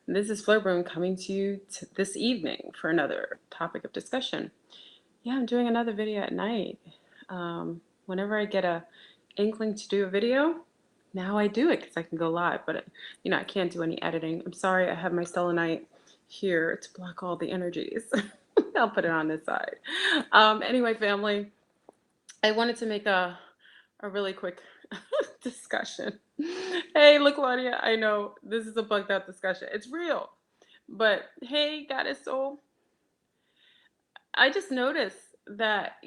This is Flowbroom coming to you this evening for another topic of discussion. Yeah, I'm doing another video at night. Whenever I get a inkling to do a video, now I do it because I can go live, but I can't do any editing. I'm sorry, I have my selenite here to block all the energies. I'll put it on this side. Anyway, family, I wanted to make a really quick discussion. Hey, LaClaudia, I know this is a bugged out discussion. It's real. But hey, Goddess Soul, I just noticed that,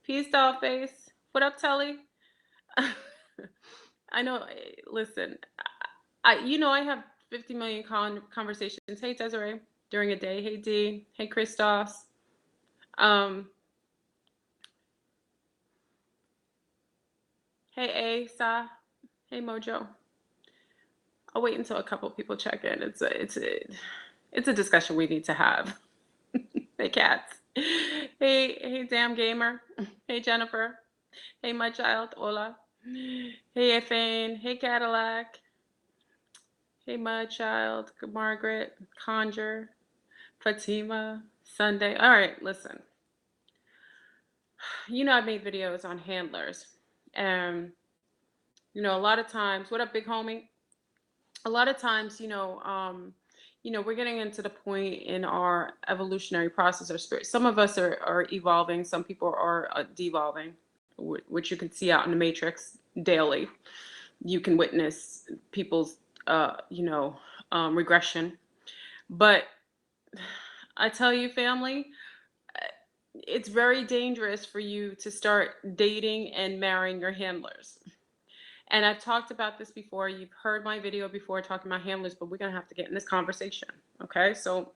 peace doll face. What up, Telly? I know, listen, I have 50 million conversations. Hey, Desiree, during a day. Hey, D. Hey, Christos. Um, hey, A, Sa. Hey, Mojo. I'll wait until a couple people check in. It's a discussion we need to have. Hey, cats. Hey, damn gamer. Hey, Jennifer. Hey, my child. Hola. Hey, Efane. Hey, Cadillac. Hey, my child. Margaret. Conjure. Fatima. Sunday. All right, listen. I've made videos on handlers. And, a lot of times, what up, big homie? A lot of times, we're getting into the point in our evolutionary process or spirit. Some of us are evolving, some people are devolving, which you can see out in the matrix daily. You can witness people's, regression. But I tell you, family, it's very dangerous for you to start dating and marrying your handlers. And I've talked about this before. You've heard my video before talking about handlers, but we're going to have to get in this conversation. Okay, so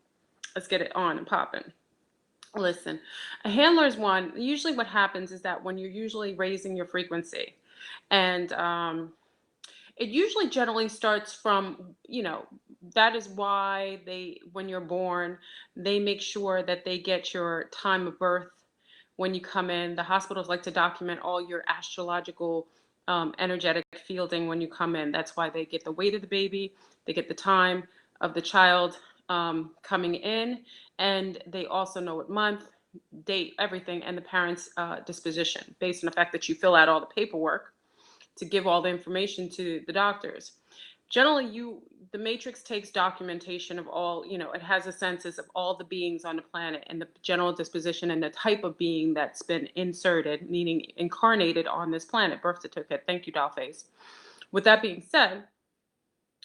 let's get it on and popping. Listen, a handler is one. Usually, what happens is that when you're usually raising your frequency, and it usually generally starts from, that is why when you're born, they make sure that they get your time of birth when you come in. The hospitals like to document all your astrological energetic fielding when you come in. That's why they get the weight of the baby, they get the time of the child coming in, and they also know what month, date, everything, and the parents' disposition based on the fact that you fill out all the paperwork to give all the information to the doctors. Generally, the matrix takes documentation of all, it has a census of all the beings on the planet and the general disposition and the type of being that's been inserted, meaning incarnated on this planet. Birth certificate. Thank you, Dollface. With that being said,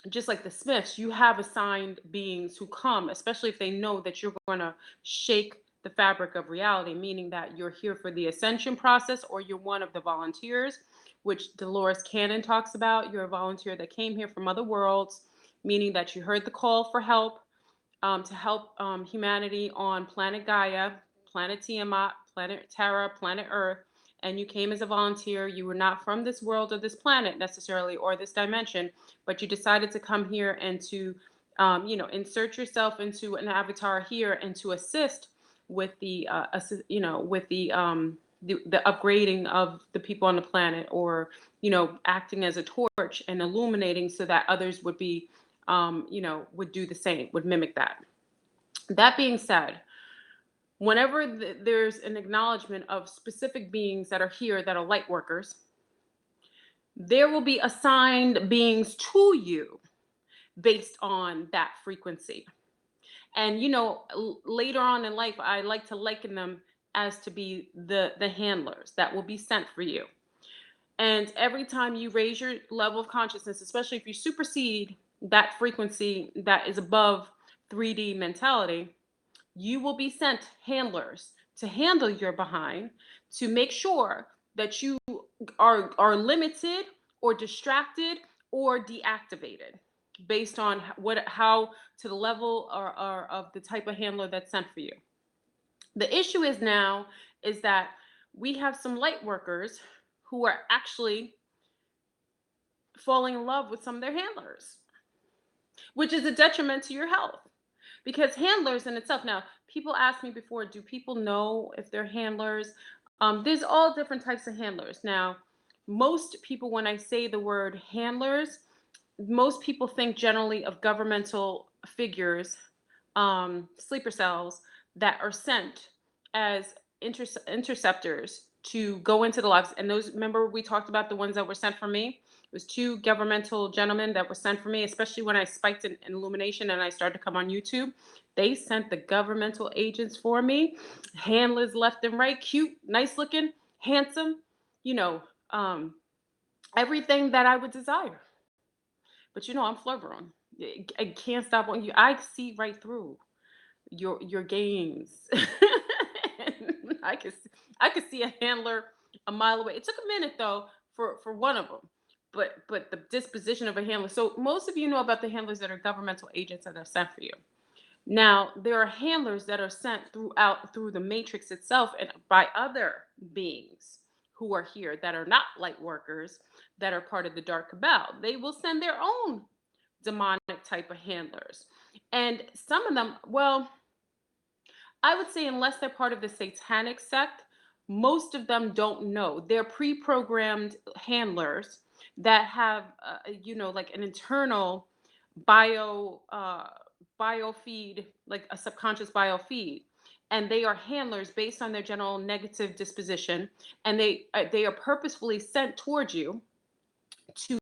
just like the Smiths, you have assigned beings who come, especially if they know that you're going to shake the fabric of reality, meaning that you're here for the ascension process or you're one of the volunteers, which Dolores Cannon talks about. You're a volunteer that came here from other worlds, meaning that you heard the call for help, to help humanity on planet Gaia, planet Tiamat, planet Terra, planet Earth, and you came as a volunteer. You were not from this world or this planet necessarily or this dimension, but you decided to come here and to, insert yourself into an avatar here and to assist with the, the upgrading of the people on the planet, or acting as a torch and illuminating so that others would be would do the same, would mimic that. That being said, whenever there's an acknowledgement of specific beings that are here that are light workers, there will be assigned beings to you based on that frequency. And later on in life, I like to liken them as to be the handlers that will be sent for you. And every time you raise your level of consciousness, especially if you supersede that frequency that is above 3D mentality, you will be sent handlers to handle your behind, to make sure that you are limited or distracted or deactivated based on how to the level or of the type of handler that's sent for you. The issue is now is that we have some light workers who are actually falling in love with some of their handlers, which is a detriment to your health. Because handlers in itself, now people ask me before, do people know if they're handlers? There's all different types of handlers. Now, most people, when I say the word handlers, most people think generally of governmental figures, sleeper cells that are sent as interceptors to go into the lives. And those, remember, we talked about the ones that were sent for me. It was two governmental gentlemen that were sent for me, especially when I spiked in illumination and I started to come on YouTube. They sent the governmental agents for me, handlers left and right, cute, nice looking, handsome, you know, um, everything that I would desire. But I'm Flurboron. I can't stop on you. I see right through your games. I could I could see a handler a mile away. It took a minute though for one of them, but the disposition of a handler. So most of you know about the handlers that are governmental agents that are sent for you. Now there are handlers that are sent through the matrix itself and by other beings who are here that are not light workers, that are part of the dark cabal. They will send their own demonic type of handlers. And some of them, well, I would say unless they're part of the Satanic sect, most of them don't know. They're pre-programmed handlers that have, like an internal bio bio feed, like a subconscious bio feed, and they are handlers based on their general negative disposition, and they are purposefully sent towards you to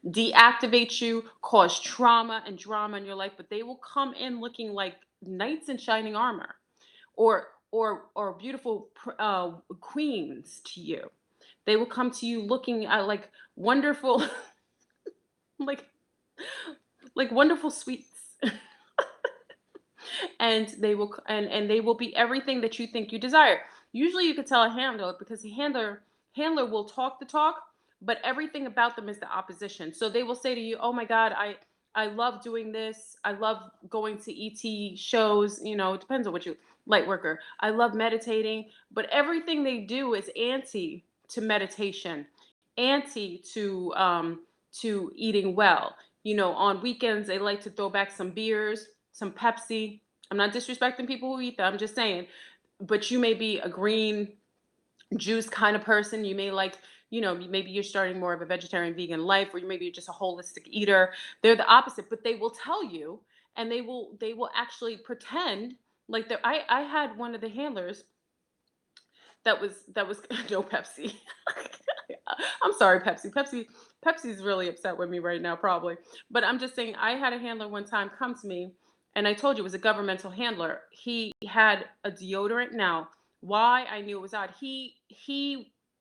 deactivate you, cause trauma and drama in your life, but they will come in looking like knights in shining armor, or beautiful queens to you. They will come to you looking at like wonderful, like wonderful sweets. And they will be everything that you think you desire. Usually you could tell a handler because a handler will talk the talk, but everything about them is the opposition. So they will say to you, "Oh my God, I love doing this. I love going to ET shows. It depends on what you light worker. I love meditating, but everything they do is anti to meditation, anti to eating well. On weekends they like to throw back some beers, some Pepsi. I'm not disrespecting people who eat that. I'm just saying, but you may be a green juice kind of person. You may like, maybe you're starting more of a vegetarian vegan life, or maybe you're just a holistic eater. They're the opposite, but they will tell you, and they will actually pretend like they're. I had one of the handlers that was no Pepsi. I'm sorry, Pepsi's really upset with me right now, probably. But I'm just saying, I had a handler one time come to me, and I told you it was a governmental handler. He had a deodorant. Now, why I knew it was odd, he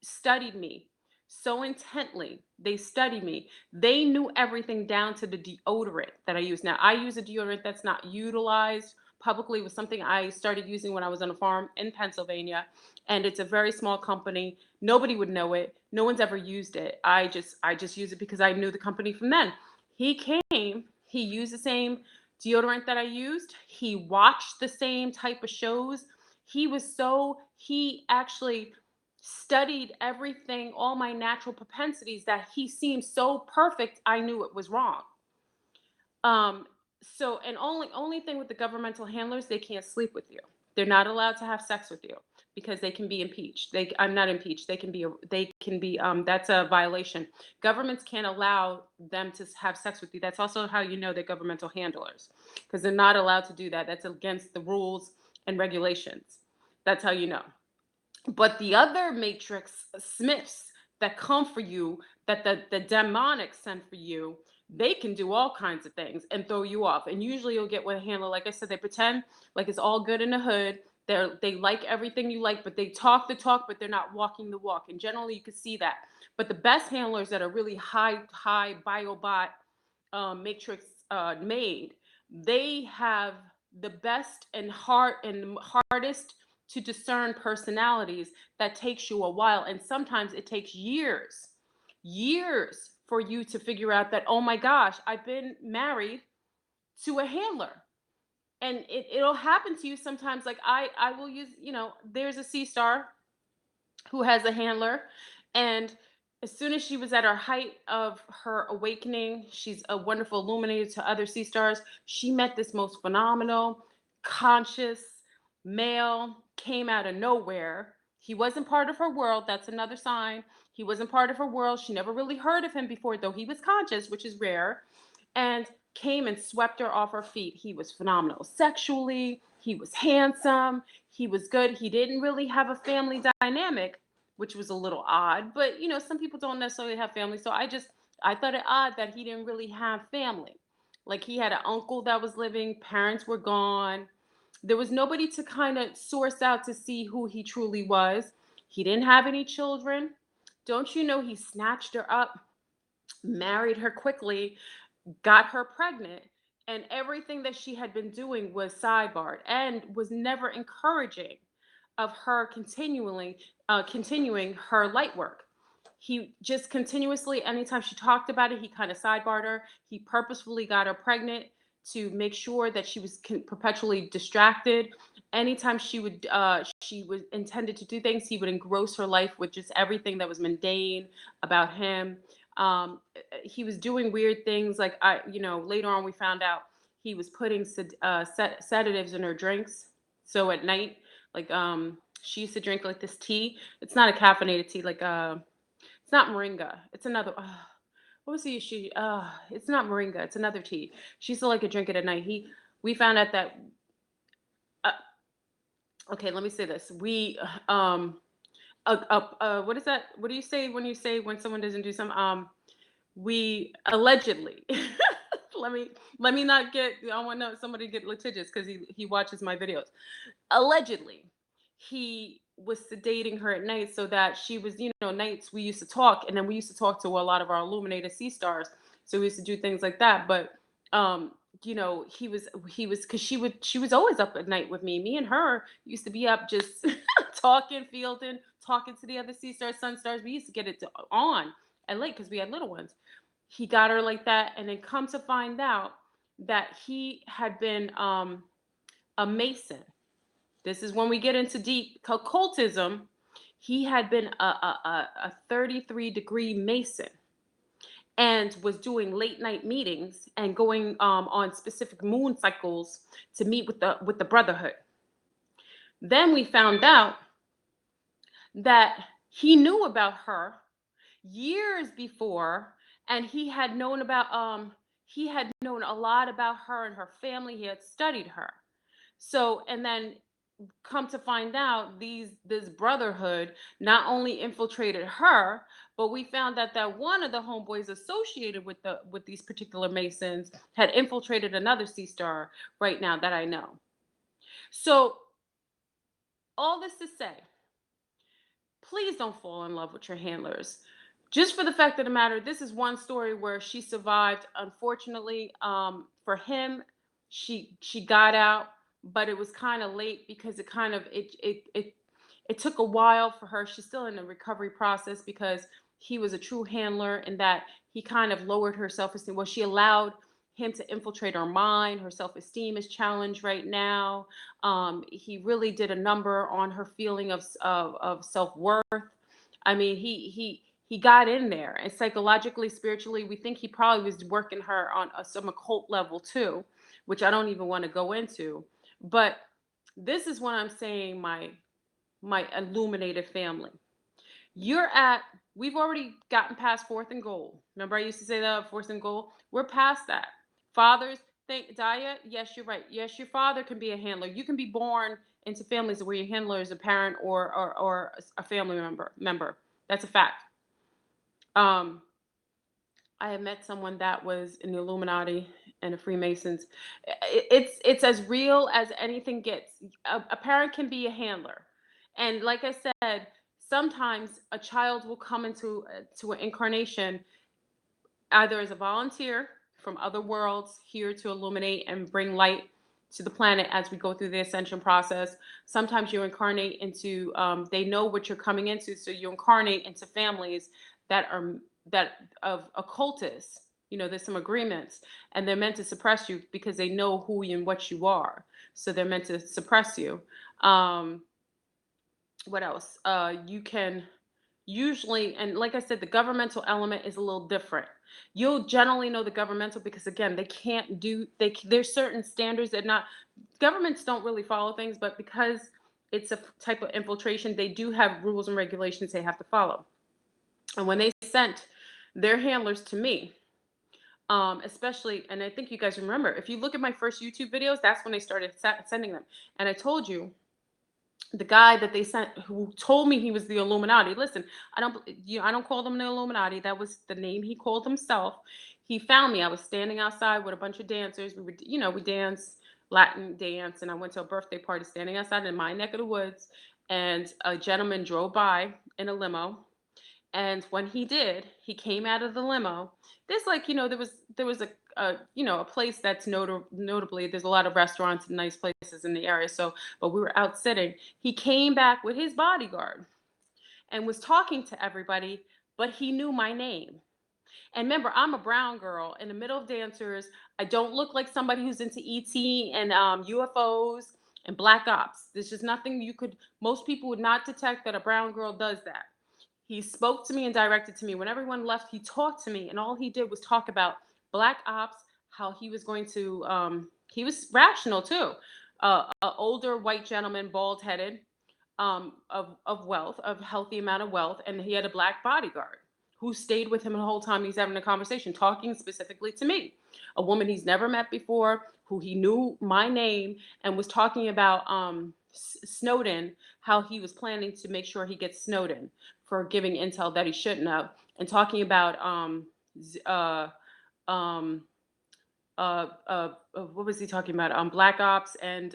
studied me so intently. They studied me. They knew everything down to the deodorant that I use. Now, I use a deodorant that's not utilized publicly. It was something I started using when I was on a farm in Pennsylvania, and it's a very small company. Nobody would know it. No one's ever used it. I just use it because I knew the company from then. He came, he used the same deodorant that I used. He watched the same type of shows. He actually studied everything, all my natural propensities, that he seemed so perfect. I knew it was wrong. Um, so, and only thing with the governmental handlers, they can't sleep with you. They're not allowed to have sex with you because they can be impeached. I'm not impeached. They can be that's a violation. Governments can't allow them to have sex with you. That's also how you know they're governmental handlers, because they're not allowed to do that. That's against the rules and regulations. That's how you know. But the other matrix smiths that come for you, that the demonic send for you, they can do all kinds of things and throw you off. And usually you'll get with a handler, like I said, they pretend like it's all good in the hood. They like everything you like, but they talk the talk, but they're not walking the walk. And generally you can see that. But the best handlers that are really high biobot matrix made, they have the best and hardest to discern personalities that takes you a while, and sometimes it takes years for you to figure out that, oh my gosh, I've been married to a handler. And it'll happen to you sometimes. Like I will use, there's a sea star who has a handler, and as soon as she was at her height of her awakening, she's a wonderful illuminator to other sea stars. She met this most phenomenal, conscious male, came out of nowhere. He wasn't part of her world. That's another sign. He wasn't part of her world. She never really heard of him before, though he was conscious, which is rare. and came and swept her off her feet. He was phenomenal sexually. He was handsome. He was good. He didn't really have a family dynamic, which was a little odd. But some people don't necessarily have family. So I thought it odd that he didn't really have family. Like he had an uncle that was living, parents were gone. There was nobody to kind of source out to see who he truly was. He didn't have any children. Don't you know he snatched her up, married her quickly, got her pregnant, and everything that she had been doing was sidebarred and was never encouraging of her continuing her light work. He just continuously, anytime she talked about it, he kind of sidebarred her. He purposefully got her pregnant to make sure that she was perpetually distracted. Anytime she was intended to do things, he would engross her life with just everything that was mundane about him. He was doing weird things, like later on we found out he was putting sedatives in her drinks. So at night, like she used to drink like this tea. It's not a caffeinated tea, like it's not moringa. It's another. What was he? It's not moringa. It's another tea. She used to like to drink it at night. We found out that. Uh, okay, let me say this. What is that? What do you say when someone doesn't do something? We allegedly. let me not get. I don't want somebody to get litigious because he watches my videos. Allegedly, he was sedating her at night so that she was, nights we used to talk, and then we used to talk to a lot of our illuminated sea stars. So we used to do things like that. But he was because she was always up at night with me. Me and her used to be up just talking, fielding, talking to the other sea stars, sun stars. We used to get it on at late because we had little ones. He got her like that, and then come to find out that he had been a Mason. This is when we get into deep occultism. He had been a 33-degree Mason and was doing late night meetings and going on specific moon cycles to meet with the Brotherhood. Then we found out that he knew about her years before, and he had known a lot about her and her family. He had studied her. So, and then come to find out, this Brotherhood not only infiltrated her, but we found out that one of the homeboys associated with these particular Masons had infiltrated another sea star right now that I know. So all this to say, please don't fall in love with your handlers. Just for the fact of the matter, this is one story where she survived. Unfortunately, for him, she got out, but it was kind of late because it took a while for her. She's still in the recovery process because he was a true handler, and that he kind of lowered her self-esteem. Well, she allowed him to infiltrate her mind. Her self-esteem is challenged right now. He really did a number on her feeling of self-worth. I mean, he got in there, and psychologically, spiritually, we think he probably was working her on some occult level too, which I don't even want to go into. But this is what I'm saying, my illuminated family. We've already gotten past fourth and goal. Remember I used to say that, fourth and goal? We're past that. Fathers, Daya, yes, you're right. Yes, your father can be a handler. You can be born into families where your handler is a parent or a family member. That's a fact. I have met someone that was in the Illuminati and the Freemasons. It's as real as anything gets. A parent can be a handler, and like I said, sometimes a child will come into to an incarnation either as a volunteer from other worlds here to illuminate and bring light to the planet as we go through the ascension process. Sometimes you incarnate into, they know what you're coming into, so you incarnate into families that of occultists. There's some agreements, and they're meant to suppress you because they know who and what you are. So they're meant to suppress you. What else? You can usually, and like I said, the governmental element is a little different. You'll generally know the governmental because, again, there's certain standards that governments don't really follow things, but because it's a type of infiltration, they do have rules and regulations they have to follow. And when they sent their handlers to me, Especially, and I think you guys remember, if you look at my first YouTube videos, that's when they started sending them. And I told you, the guy that they sent who told me he was the Illuminati. Listen, I don't call them the Illuminati. That was the name he called himself. He found me. I was standing outside with a bunch of dancers. We would, we dance Latin dance, and I went to a birthday party standing outside in my neck of the woods. And a gentleman drove by in a limo, and when he did, he came out of the limo. There's like, there was a place that's notably, there's a lot of restaurants and nice places in the area. So, but we were out sitting. He came back with his bodyguard and was talking to everybody, but he knew my name. And remember, I'm a brown girl in the middle of dancers. I don't look like somebody who's into ET and UFOs and black ops. There's just nothing most people would not detect that a brown girl does that. He spoke to me and directed to me. When everyone left, he talked to me, and all he did was talk about black ops, how he was going to, he was rational too. An older white gentleman, bald headed, of wealth, of healthy amount of wealth, and he had a black bodyguard who stayed with him the whole time he's having a conversation, talking specifically to me, a woman he's never met before, who he knew my name, and was talking about Snowden, how he was planning to make sure he gets Snowden for giving intel that he shouldn't have, and talking about um, what was he talking about? Black ops and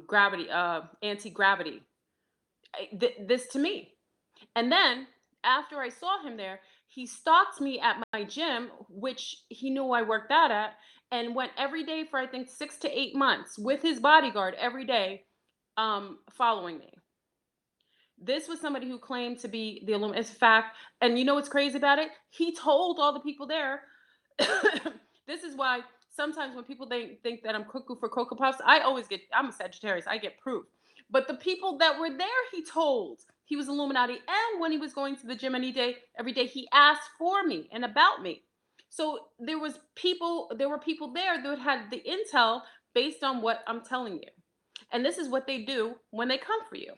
gravity, anti-gravity. This to me. And then after I saw him there, he stalked me at my gym, which he knew I worked out at, and went every day for I think 6 to 8 months with his bodyguard every day, following me. This was somebody who claimed to be the Illuminati. It's fact. And you know what's crazy about it? He told all the people there. This is why sometimes when people think that I'm cuckoo for Cocoa Puffs, I'm a Sagittarius. I get proof. But the people that were there, he told he was Illuminati. And when he was going to the gym every day, he asked for me and about me. So there were people there that had the intel based on what I'm telling you. And this is what they do when they come for you.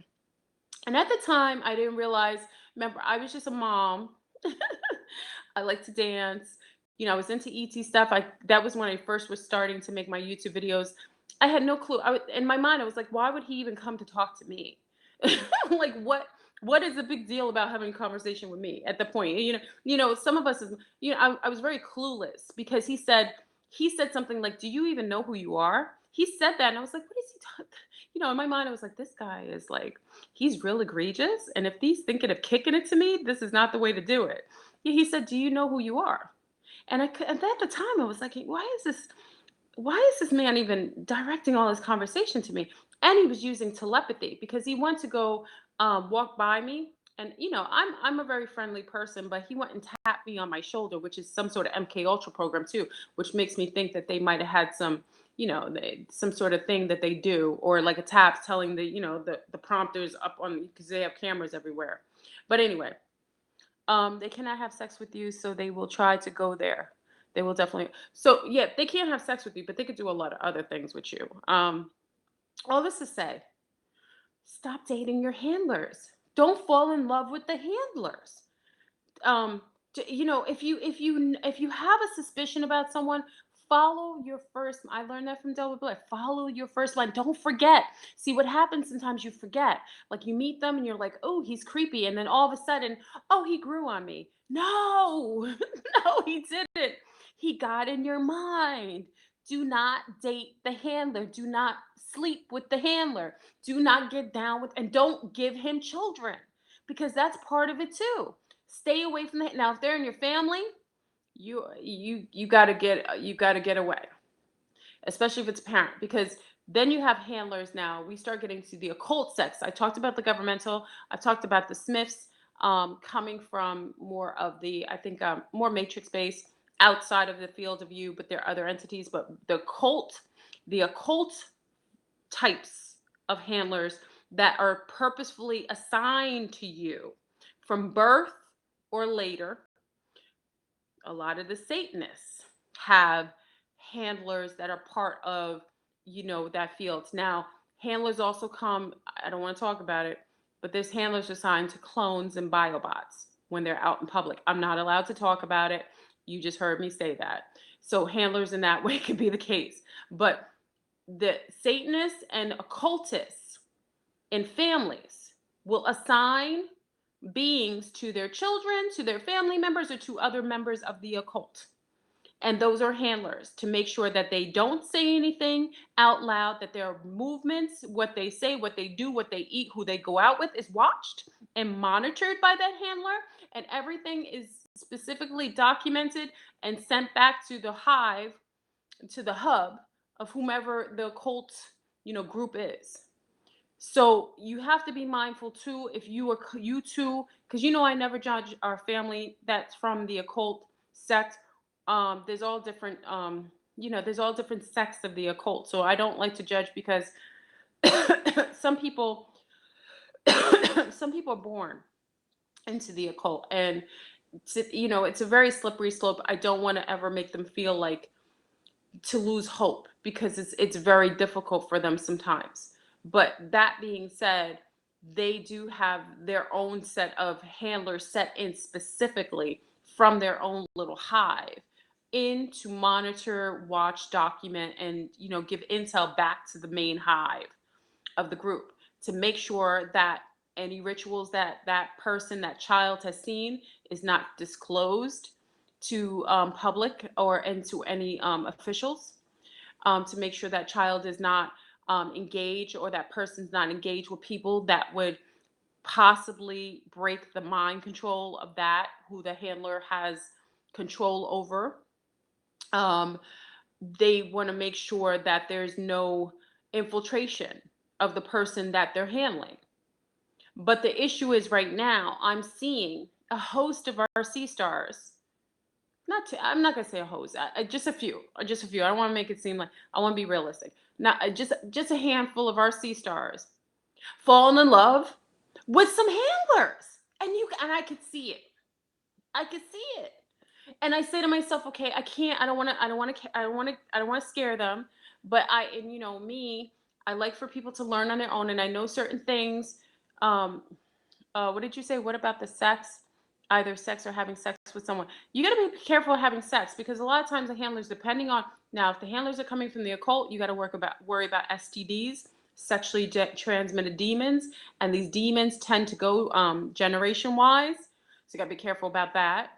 And at the time, I didn't realize, remember, I was just a mom. I like to dance. I was into ET stuff. That was when I first was starting to make my YouTube videos. I had no clue. In my mind, I was like, why would he even come to talk to me? Like, what is the big deal about having a conversation with me at the point? Some of us I was very clueless because he said something like, "Do you even know who you are?" He said that, and I was like, "What is he talking?" In my mind, I was like, "This guy is like, he's real egregious, and if he's thinking of kicking it to me, this is not the way to do it." Yeah, he said, "Do you know who you are?" And at the time, I was like, why is this man even directing all this conversation to me? And he was using telepathy because he went to go walk by me. And I'm a very friendly person, but he went and tapped me on my shoulder, which is some sort of MK Ultra program too, which makes me think that they might have had some, some sort of thing that they do, or like a tap telling the prompters up on, because they have cameras everywhere. But anyway, they cannot have sex with you, so they will try to go there. They will definitely. So yeah, they can't have sex with you, but they could do a lot of other things with you. All this to say, stop dating your handlers. Don't fall in love with the handlers. um if you have a suspicion about someone, follow your first. I learned that from Delbert Blair. Follow your first line. Don't forget. See what happens, sometimes you forget. Like, you meet them and you're like, oh, he's creepy, and then all of a sudden, oh, he grew on me. No. No, he didn't. He got in your mind. Do not date the handler. Do not sleep with the handler. Do not get down with, and don't give him children, because that's part of it too. Stay away from that. Now, if they're in your family, you gotta get away, especially if it's a parent, because then you have handlers. Now we start getting to the occult sex. I talked about the governmental. I talked about the Smiths, coming from more of the, I think, more matrix based, outside of the field of view, but there are other entities. But the occult types of handlers that are purposefully assigned to you from birth or later. A lot of the Satanists have handlers that are part of, that field. Now, handlers also come, I don't want to talk about it, but there's handlers assigned to clones and biobots when they're out in public. I'm not allowed to talk about it. You just heard me say that. So handlers in that way could be the case. But the Satanists and occultists in families will assign beings to their children, to their family members, or to other members of the occult. And those are handlers to make sure that they don't say anything out loud, that their movements, what they say, what they do, what they eat, who they go out with is watched and monitored by that handler. And everything is specifically documented and sent back to the hive, to the hub of whomever the occult, group is. So you have to be mindful too, if you too, because I never judge our family that's from the occult sect. There's all different there's all different sects of the occult. So I don't like to judge because some people some people are born into the occult, and it's a very slippery slope. I don't want to ever make them feel like to lose hope, because it's very difficult for them sometimes. But that being said, they do have their own set of handlers set in specifically from their own little hive in to monitor, watch, document, and give intel back to the main hive of the group to make sure that any rituals that person, that child has seen is not disclosed to public or into any officials, to make sure that child is not engaged, or that person's not engaged with people that would possibly break the mind control of that who the handler has control over. um, they want to make sure that there's no infiltration of the person that they're handling. But the issue is, right now I'm seeing a host of our sea stars. I'm not gonna say a host. Just a few. Just a few. I don't want to make it seem like, I want to be realistic. Not just a handful of our sea stars falling in love with some handlers, and I could see it. I could see it. And I say to myself, okay, I can't. I don't want to. I don't want to. I don't want to. I don't want to scare them. But and me, I like for people to learn on their own, and I know certain things. Um, what did you say? What about the sex? Either sex or having sex with someone. You got to be careful having sex, because a lot of times the handlers, depending on, now, if the handlers are coming from the occult, you got to worry about STDs, sexually transmitted demons, and these demons tend to go generation wise. So you got to be careful about that.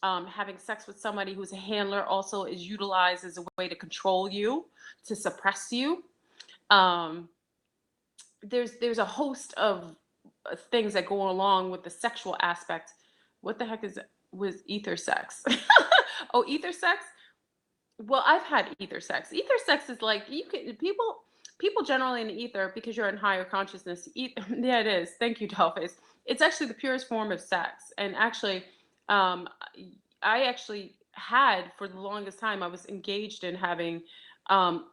Having sex with somebody who's a handler also is utilized as a way to control you, to suppress you. Um, there's a host of things that go along with the sexual aspect. What the heck is with ether sex? Oh, ether sex. Well, I've had ether sex. Ether sex is like, people generally in the ether, because you're in higher consciousness. Yeah, it is. Thank you, Dollface. It's actually the purest form of sex. And actually, um, I actually had, for the longest time, I was engaged in having um,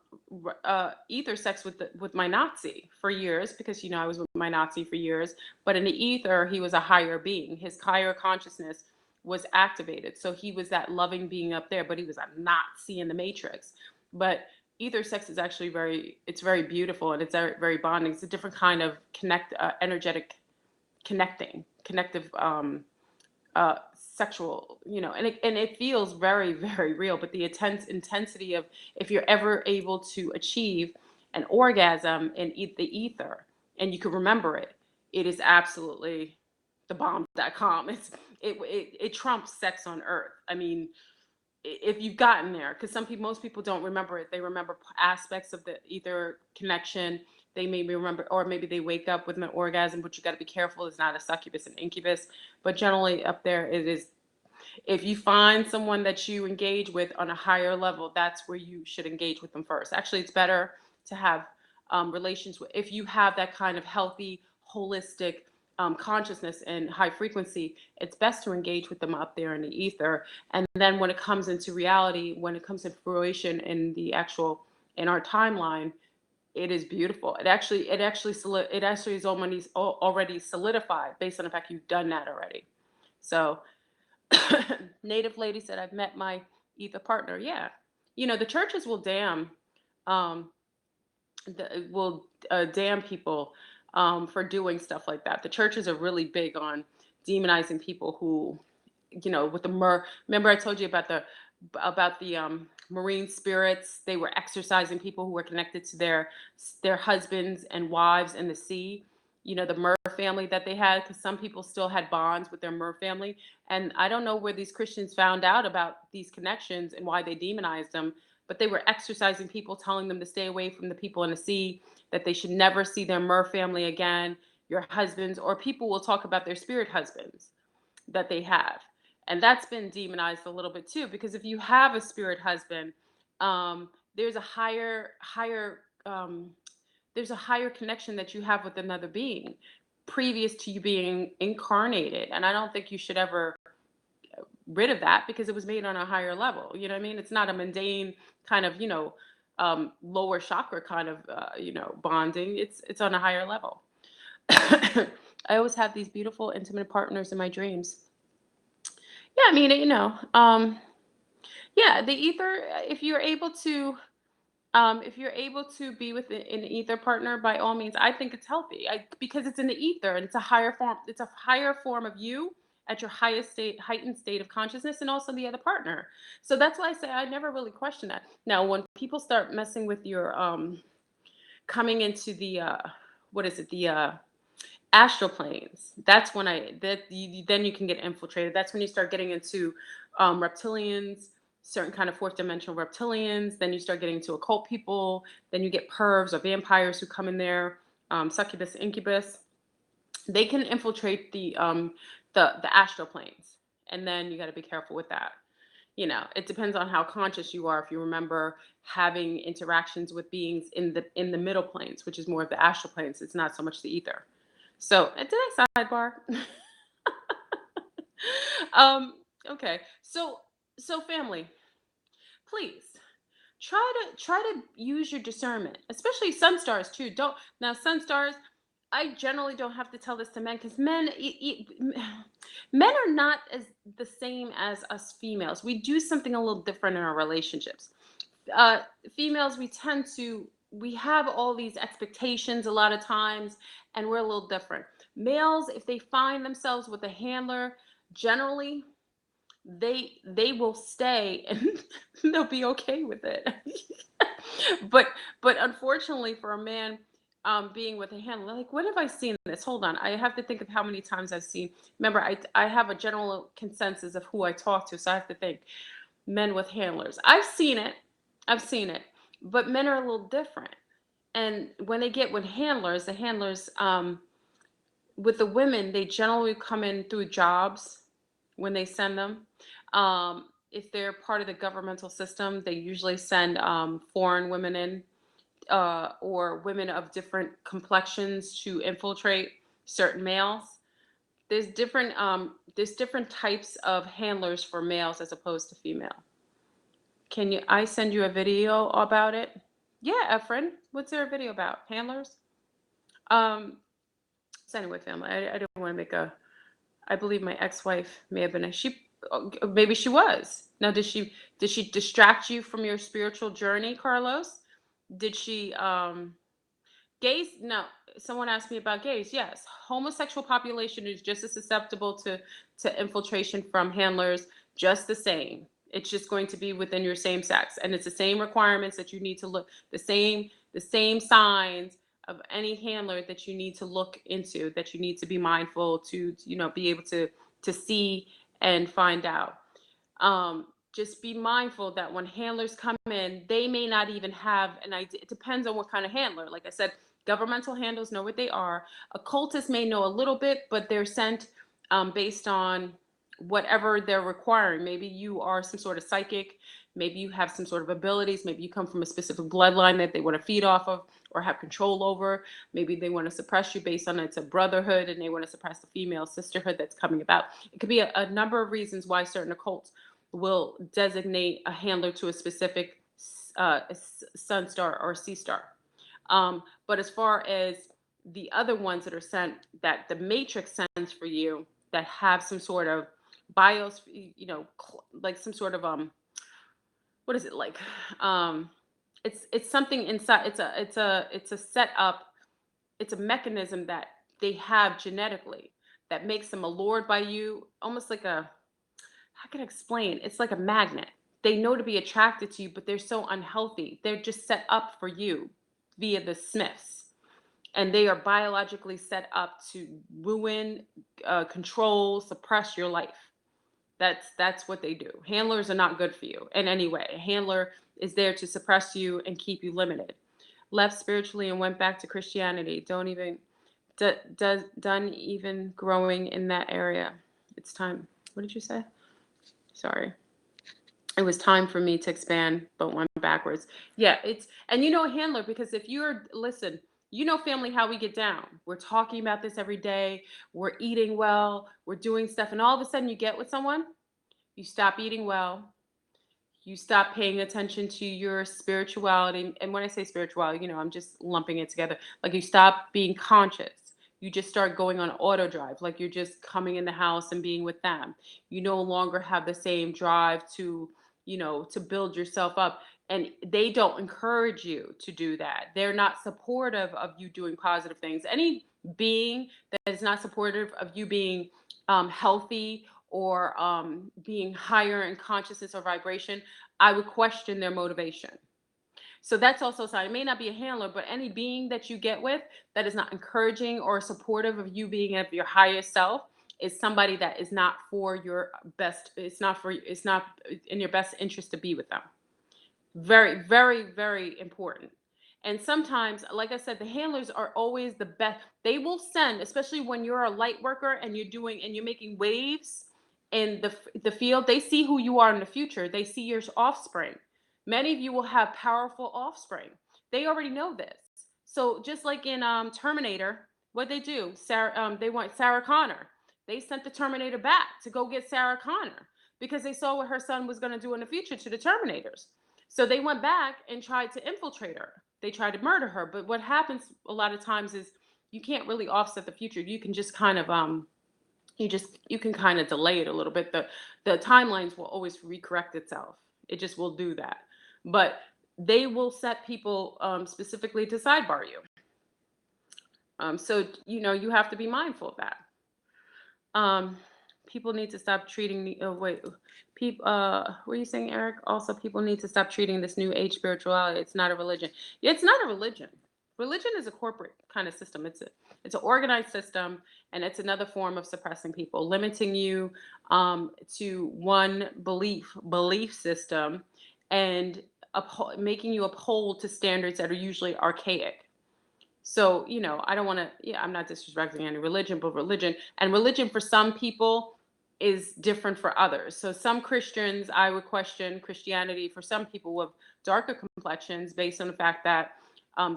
ether sex with my Nazi for years, because I was with my Nazi for years. But in the ether, he was a higher being. His higher consciousness was activated, so he was that loving being up there, but he was a Nazi in the Matrix. But ether sex is actually it's very beautiful, and it's very bonding. It's a different kind of energetic connective sexual, and it feels very, very real. But the intensity of, if you're ever able to achieve an orgasm in the ether, and you can remember it, it is absolutely the bomb.com. It trumps sex on earth. I mean, if you've gotten there, because most people don't remember it. They remember aspects of the ether connection. They maybe remember, or maybe they wake up with an orgasm, but you got to be careful. It's not a succubus and incubus, but generally up there it is. If you find someone that you engage with on a higher level, that's where you should engage with them first. Actually, it's better to have relations with, if you have that kind of healthy, holistic consciousness and high frequency, it's best to engage with them up there in the ether. And then when it comes into reality, when it comes to fruition in our timeline, it is beautiful. It actually is already solidified based on the fact you've done that already. So Native lady said, I've met my ether partner. Yeah. The churches will um, damn people for doing stuff like that. The churches are really big on demonizing people who with the remember I told you about the marine spirits. They were exorcising people who were connected to their husbands and wives in the sea. The mer family that they had, because some people still had bonds with their mer family. And I don't know where these Christians found out about these connections and why they demonized them, but they were exorcising people, telling them to stay away from the people in the sea, that they should never see their mer family again, your husbands, or people will talk about their spirit husbands that they have. And that's been demonized a little bit too, because if you have a spirit husband, there's a there's a higher connection that you have with another being previous to you being incarnated. And I don't think you should ever rid of that, because it was made on a higher level. You know what I mean? It's not a mundane kind of, lower chakra kind of, bonding. It's on a higher level. I always have these beautiful, intimate partners in my dreams. Yeah, I mean, yeah, the ether. If you're able to be with an ether partner, by all means, I think it's healthy. Because it's in the ether and it's a higher form. It's a higher form of you at your highest state, heightened state of consciousness, and also the other partner. So that's why I say I never really question that. Now, when people start messing with your coming into the what is it, the astral planes, that's when then you can get infiltrated. That's when you start getting into reptilians, certain kind of fourth dimensional reptilians. Then you start getting into occult people. Then you get pervs or vampires who come in there, succubus, incubus. They can infiltrate the astral planes, and then you got to be careful with that. It depends on how conscious you are. If you remember having interactions with beings in the middle planes, which is more of the astral planes, it's not so much the ether. So, did I sidebar? um, okay. So family, please try to use your discernment, especially sun stars too. Don't Now sun stars. I generally don't have to tell this to men, because men are not as the same as us females. We do something a little different in our relationships. uh, Females, we have all these expectations a lot of times, and we're a little different. Males, if they find themselves with a handler, generally they will stay, and they'll be okay with it. but but unfortunately for a man, being with a handler, like, when have I seen this? Hold on, I have to think of how many times I've seen. Remember, I have a general consensus of who I talk to, so I have to think. Men with handlers, I've seen it, but men are a little different. And when they get with handlers, the handlers, with the women, they generally come in through jobs when they send them. If they're part of the governmental system, they usually send foreign women in, or women of different complexions to infiltrate certain males. There's different types of handlers for males as opposed to female. I send you a video about it? Yeah, Efren. What's there a video about? Handlers? Um, so anyway, family, I don't want to I believe my ex-wife may have been maybe she was. Now, did she distract you from your spiritual journey, Carlos? Did she, gays? No. Someone asked me about gays. Yes. Homosexual population is just as susceptible to infiltration from handlers, just the same. It's just going to be within your same sex. And it's the same requirements that you need to look, the same signs of any handler that you need to look into, that you need to be mindful to, be able to see and find out. Just be mindful that when handlers come in, they may not even have an idea. It depends on what kind of handler. Like I said, governmental handlers know what they are. Occultists may know a little bit, but they're sent based on whatever they're requiring. Maybe you are some sort of psychic. Maybe you have some sort of abilities. Maybe you come from a specific bloodline that they want to feed off of or have control over. Maybe they want to suppress you based on it's a brotherhood, and they want to suppress the female sisterhood that's coming about. It could be a number of reasons why certain occults will designate a handler to a specific sun star or sea star. But as far as the other ones that are sent, that the matrix sends for you, that have some sort of bios, like some sort of what is it like? It's something inside. It's a setup. It's a mechanism that they have genetically that makes them allured by you, almost like a how can I explain? It's like a magnet. They know to be attracted to you, but they're so unhealthy. They're just set up for you via the Smiths. And they are biologically set up to ruin, control, suppress your life. That's what they do. Handlers are not good for you in any way. A handler is there to suppress you and keep you limited. Left spiritually and went back to Christianity. Don't even done even growing in that area. It's time. What did you say? Sorry. It was time for me to expand, but went backwards. Yeah, it's, and you know, a handler, because if you're, listen, you know, family, how we get down. We're talking about this every day. We're eating well. We're doing stuff. And all of a sudden you get with someone, you stop eating well. You stop paying attention to your spirituality. And when I say spirituality, you know, I'm just lumping it together. Like you stop being conscious. You just start going on auto drive. Like you're just coming in the house and being with them. You no longer have the same drive to, you know, to build yourself up. And they don't encourage you to do that. They're not supportive of you doing positive things. Any being that is not supportive of you being healthy or being higher in consciousness or vibration, I would question their motivation. So that's also a sign. It may not be a handler, but any being that you get with that is not encouraging or supportive of you being at your highest self is somebody that is not for your best. It's not in your best interest to be with them. Very, very, very important. And sometimes, like I said, the handlers are always the best. They will send, especially when you're a light worker and you're making waves in the field. They see who you are in the future. They see your offspring. Many of you will have powerful offspring. They already know this. So just like in Terminator, what they do, they want Sarah Connor. They sent the Terminator back to go get Sarah Connor because they saw what her son was going to do in the future to the Terminators. So they went back and tried to infiltrate her. They tried to murder her. But what happens a lot of times is you can't really offset the future. You can just kind of you can kind of delay it a little bit. The timelines will always recorrect itself. It just will do that. But they will set people specifically to sidebar you. So you know you have to be mindful of that. People need to stop treating the people what are you saying, Eric? Also, people need to stop treating this new age spirituality. It's not a religion. Yeah, it's not a religion. Religion is a corporate kind of system. It's an organized system, and it's another form of suppressing people, limiting you to one belief system, and making you uphold to standards that are usually archaic. So, you know, I don't want to, yeah, I'm not disrespecting any religion, but religion for some people is different for others. So, some Christians, I would question Christianity for some people with darker complexions based on the fact that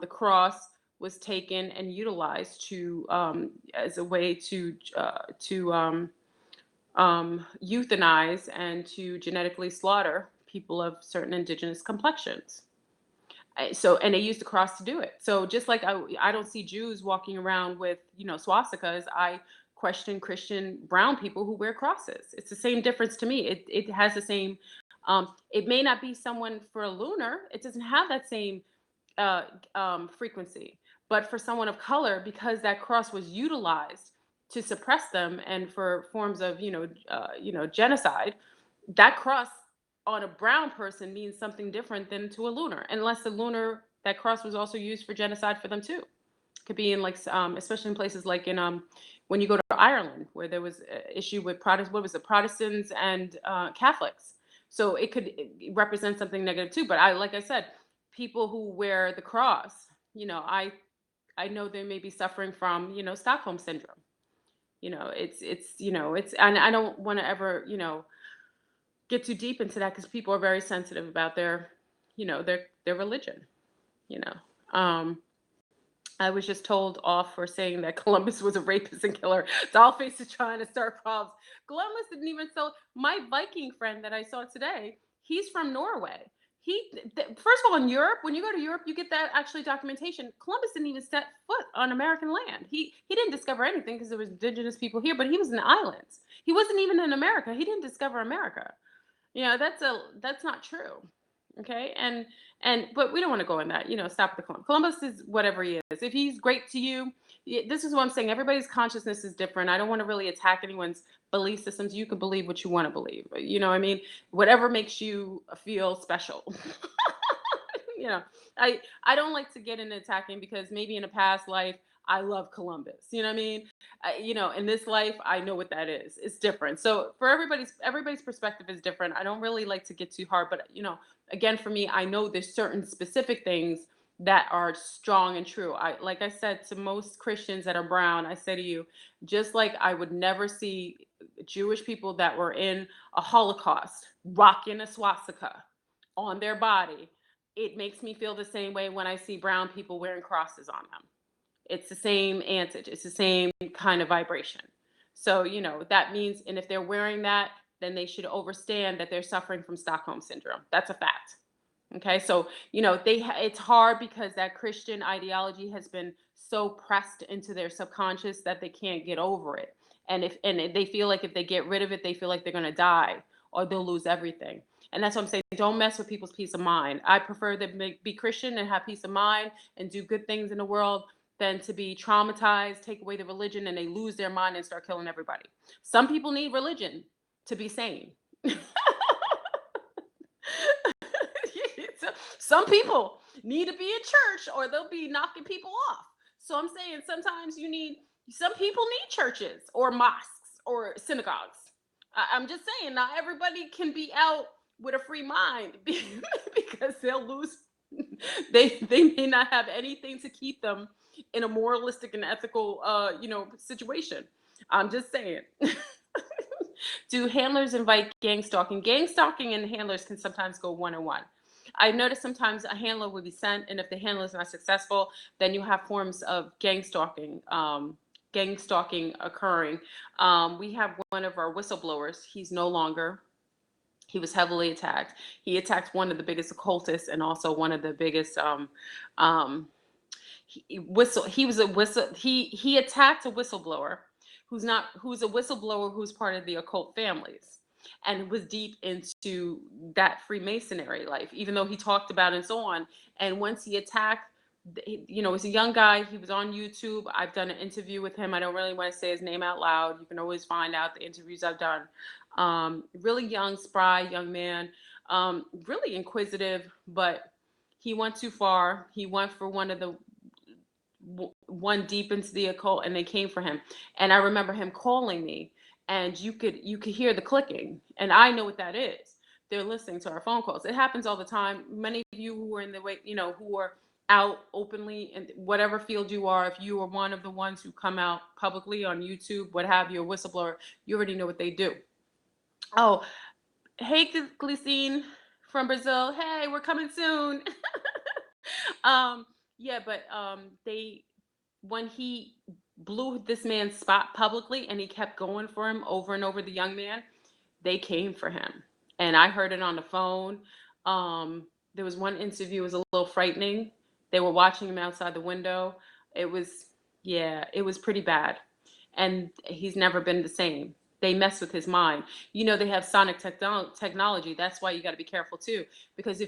the cross was taken and utilized to as a way to euthanize and to genetically slaughter people of certain indigenous complexions. So, and they used the cross to do it. So just like I don't see Jews walking around with, you know, swastikas, I question Christian brown people who wear crosses. It's the same difference to me. It has the same, it may not be someone for a lunar, it doesn't have that same frequency, but for someone of color, because that cross was utilized to suppress them and for forms of, genocide, that cross on a brown person means something different than to a lunar, unless the lunar, that cross was also used for genocide for them too. Could be in like especially in places like in when you go to Ireland, where there was an issue with Protestants and Catholics. So it could represent something negative too. But like I said, people who wear the cross, I know they may be suffering from, Stockholm syndrome. It's and I don't want to ever, get too deep into that because people are very sensitive about their religion. You know, I was just told off for saying that Columbus was a rapist and killer. Dollface is trying to start problems. Columbus didn't even sell. My Viking friend that I saw today, he's from Norway. First of all, in Europe, when you go to Europe, you get that actually documentation. Columbus didn't even set foot on American land. He didn't discover anything because there was indigenous people here, but he was in the islands. He wasn't even in America. He didn't discover America. That's not true. Okay. But we don't want to go in that, stop the Columbus. Columbus is whatever he is. If he's great to you, this is what I'm saying. Everybody's consciousness is different. I don't want to really attack anyone's belief systems. You can believe what you want to believe. You know what I mean? Whatever makes you feel special. you know, I don't like to get into attacking because maybe in a past life I love Columbus. You know what I mean? In this life I know what that is. It's different. So for everybody's perspective is different. I don't really like to get too hard, but again, for me, I know there's certain specific things that are strong and true. Like I said to most Christians that are brown, I say to you, just like I would never see Jewish people that were in a Holocaust rocking a swastika on their body, it makes me feel the same way when I see brown people wearing crosses on them. It's the same antage, it's the same kind of vibration. So, that means, and if they're wearing that, then they should understand that they're suffering from Stockholm syndrome. That's a fact. Okay, so it's hard because that Christian ideology has been so pressed into their subconscious that they can't get over it, and they feel like if they get rid of it, they feel like they're gonna die or they'll lose everything. And that's what I'm saying. Don't mess with people's peace of mind. I prefer to be Christian and have peace of mind and do good things in the world than to be traumatized, take away the religion, and they lose their mind and start killing everybody. Some people need religion to be sane. Some people need to be in church or they'll be knocking people off. So I'm saying sometimes some people need churches or mosques or synagogues. I'm just saying, not everybody can be out with a free mind because they'll lose. They may not have anything to keep them in a moralistic and ethical, situation. I'm just saying. Do handlers invite gang stalking? Gang stalking and handlers can sometimes go one on one. I've noticed sometimes a handler will be sent, and if the handler is not successful, then you have forms of gang stalking occurring. We have one of our whistleblowers. He's no longer. He was heavily attacked. He attacked one of the biggest occultists and also one of the biggest he attacked a whistleblower who's a whistleblower who's part of the occult families and was deep into that Freemasonry life, even though he talked about it and so on. And once he attacked, he's a young guy. He was on YouTube. I've done an interview with him. I don't really want to say his name out loud. You can always find out the interviews I've done. Really young, spry young man, really inquisitive, but he went too far. He went for one deep into the occult, and they came for him. And I remember him calling me, and you could hear the clicking, and I know what that is. They're listening to our phone calls. It happens all the time. Many of you who are in the way, who are out openly in whatever field you are, if you are one of the ones who come out publicly on YouTube, what have you, a whistleblower, you already know what they do. Oh, hey, Glycine from Brazil. Hey, we're coming soon. Yeah, but when he blew this man's spot publicly and he kept going for him over and over, the young man, they came for him. And I heard it on the phone. There was one interview, it was a little frightening. They were watching him outside the window. It was pretty bad. And he's never been the same. They mess with his mind. They have sonic technology. That's why you got to be careful too. Because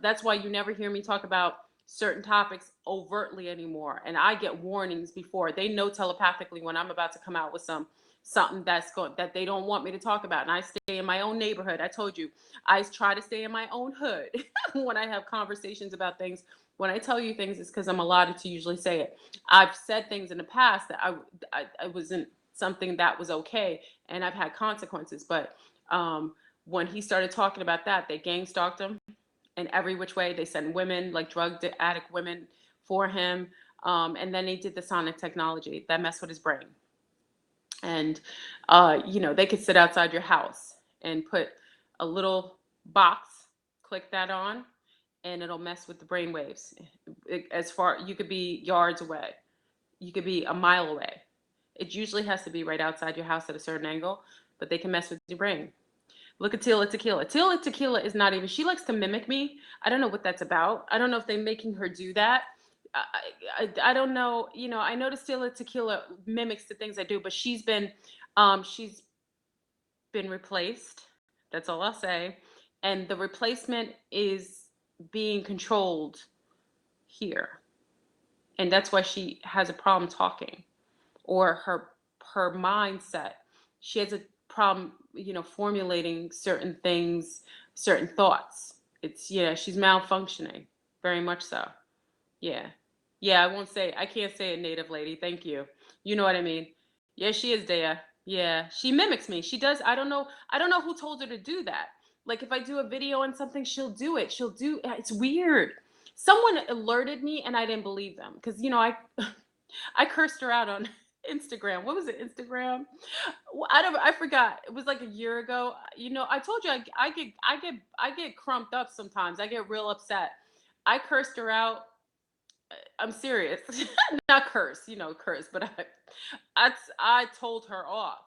that's why you never hear me talk about certain topics overtly anymore. And I get warnings before. They know telepathically when I'm about to come out with something that they don't want me to talk about. And I stay in my own neighborhood. I told you, I try to stay in my own hood when I have conversations about things. When I tell you things, it's because I'm allowed to usually say it. I've said things in the past that I wasn't something that was okay, and I've had consequences. But when he started talking about that, they gang stalked him in every which way. They sent women, like drug addict women, for him. And then they did the sonic technology that messed with his brain. And, they could sit outside your house and put a little box, click that on, and it'll mess with the brain waves. You could be yards away. You could be a mile away. It usually has to be right outside your house at a certain angle, but they can mess with your brain. Look at Tila Tequila. Tila Tequila is not even, she likes to mimic me. I don't know what that's about. I don't know if they're making her do that. I don't know. I noticed Tila Tequila mimics the things I do, but she's been replaced. That's all I'll say. And the replacement is being controlled here. And that's why she has a problem talking, or her mindset. She has a problem, formulating certain things, certain thoughts. It's, yeah, she's malfunctioning, very much so. Yeah. Yeah, I can't say it, native lady. Thank you. You know what I mean? Yeah, she is there. Yeah, she mimics me. She does. I don't know who told her to do that. Like if I do a video on something, she'll do it. It's weird. Someone alerted me and I didn't believe them because I cursed her out on Instagram. What was it? Instagram? Well, I forgot. It was like a year ago. I told you I get crumped up sometimes. I get real upset. I cursed her out. I'm serious. Not curse, curse, but I told her off.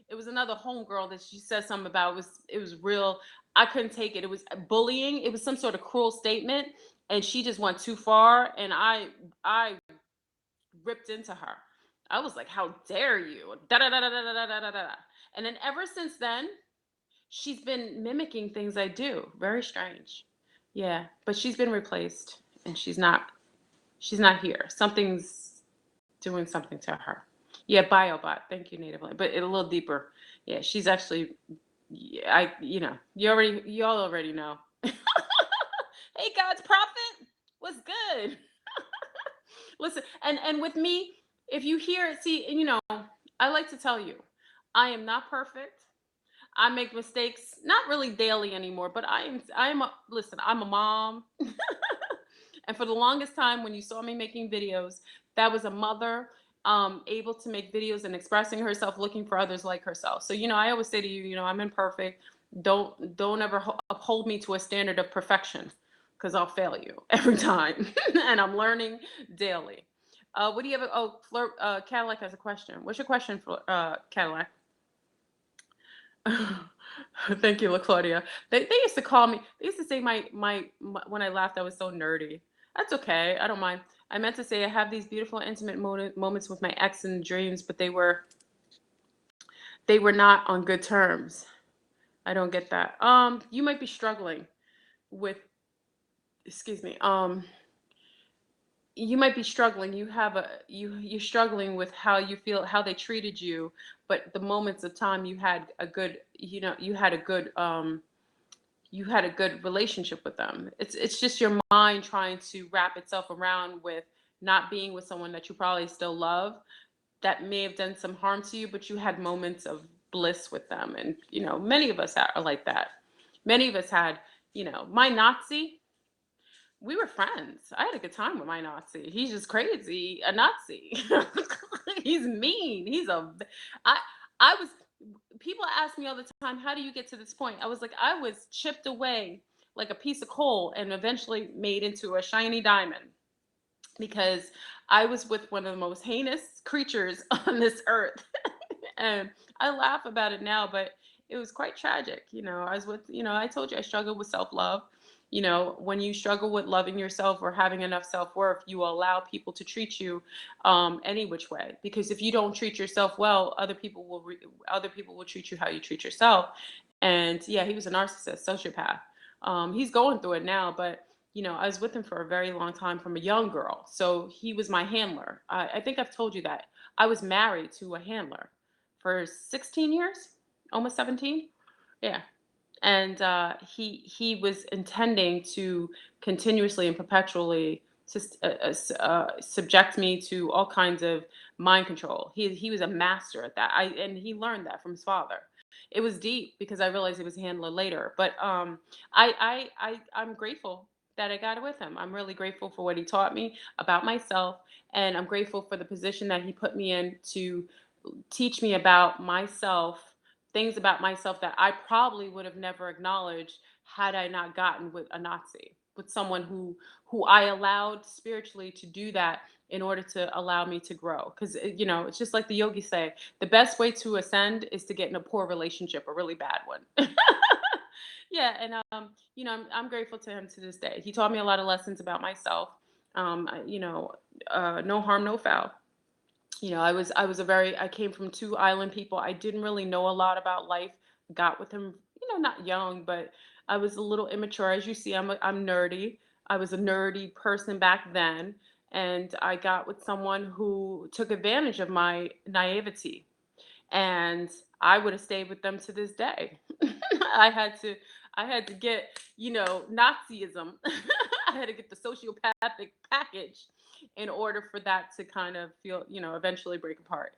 It was another homegirl that she said something about. It was real. I couldn't take it. It was bullying. It was some sort of cruel statement, and she just went too far. And I ripped into her. I was like, "How dare you?" Da da da da da da da da da. And then ever since then, she's been mimicking things I do. Very strange. Yeah, but she's been replaced, and she's not here. Something's doing something to her. Yeah, biobot. Thank you, native. But a little deeper. Yeah, she's actually. Yeah, y'all already know. Hey, God's prophet, what's good? Listen, and with me, if you hear it, see, I like to tell you, I am not perfect. I make mistakes, not really daily anymore, but listen, I'm a mom. And for the longest time, when you saw me making videos, that was a mother able to make videos and expressing herself, looking for others like herself. So, I always say to you, I'm imperfect. Don't ever uphold me to a standard of perfection, because I'll fail you every time. And I'm learning daily. What do you have? Oh, Cadillac has a question. What's your question, for Cadillac? Thank you, La Claudia. They used to call me. They used to say my when I laughed, I was so nerdy. That's okay. I don't mind. I meant to say I have these beautiful, intimate moments with my ex in dreams, but they were not on good terms. I don't get that. You might be struggling with. Excuse me. You might be struggling. You're struggling with how you feel, how they treated you, but the moments of time you had a good, you had a good relationship with them. It's just your mind trying to wrap itself around with not being with someone that you probably still love, that may have done some harm to you, but you had moments of bliss with them. And many of us are like that. Many of us had, my Nazi. We were friends. I had a good time with my Nazi. He's just crazy, a Nazi. He's mean. I. I was. People ask me all the time, "How do you get to this point?" I was like, I was chipped away like a piece of coal and eventually made into a shiny diamond, because I was with one of the most heinous creatures on this earth. And I laugh about it now, but it was quite tragic. I was with, I told you I struggled with self love. When you struggle with loving yourself or having enough self worth, you allow people to treat you any which way. Because if you don't treat yourself well, other people will treat you how you treat yourself. And yeah, he was a narcissist, sociopath. He's going through it now, but I was with him for a very long time from a young girl. So he was my handler. I think I've told you that. I was married to a handler for 16 years, almost 17. Yeah. And he was intending to continuously and perpetually subject me to all kinds of mind control. He was a master at that. And he learned that from his father. It was deep because I realized it was a handler later. But I'm grateful that I got it with him. I'm really grateful for what he taught me about myself, and I'm grateful for the position that he put me in to teach me about myself, things about myself that I probably would have never acknowledged had I not gotten with a Nazi, with someone who I allowed spiritually to do that in order to allow me to grow. Because it's just like the yogis say, the best way to ascend is to get in a poor relationship, a really bad one. Yeah, and I'm grateful to him to this day. He taught me a lot of lessons about myself. No harm, no foul. I came from two island people. I didn't really know a lot about life. Got with him, not young, but I was a little immature. As you see, I'm nerdy. I was a nerdy person back then, and I got with someone who took advantage of my naivety, and I would have stayed with them to this day. I had to I had to get, Nazism. I had to get the sociopathic package in order for that to kind of feel, eventually break apart.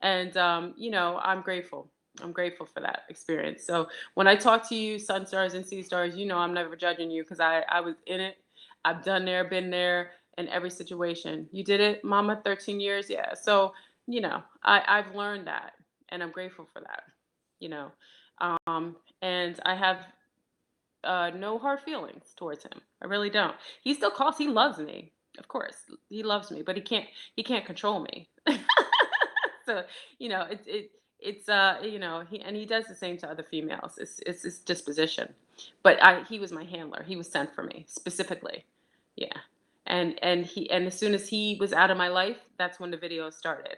And I'm grateful. I'm grateful for that experience. So when I talk to you, sun stars and sea stars, I'm never judging you because I was in it. I've done there, been there in every situation. You did it, Mama, 13 years, yeah. So I've learned that, and I'm grateful for that. You know, and I have no hard feelings towards him. I really don't. He still calls. He loves me, of course. He loves me, but he can't control me. So he does the same to other females. It's his disposition. But he was my handler. He was sent for me specifically. Yeah. And as soon as he was out of my life, that's when the video started.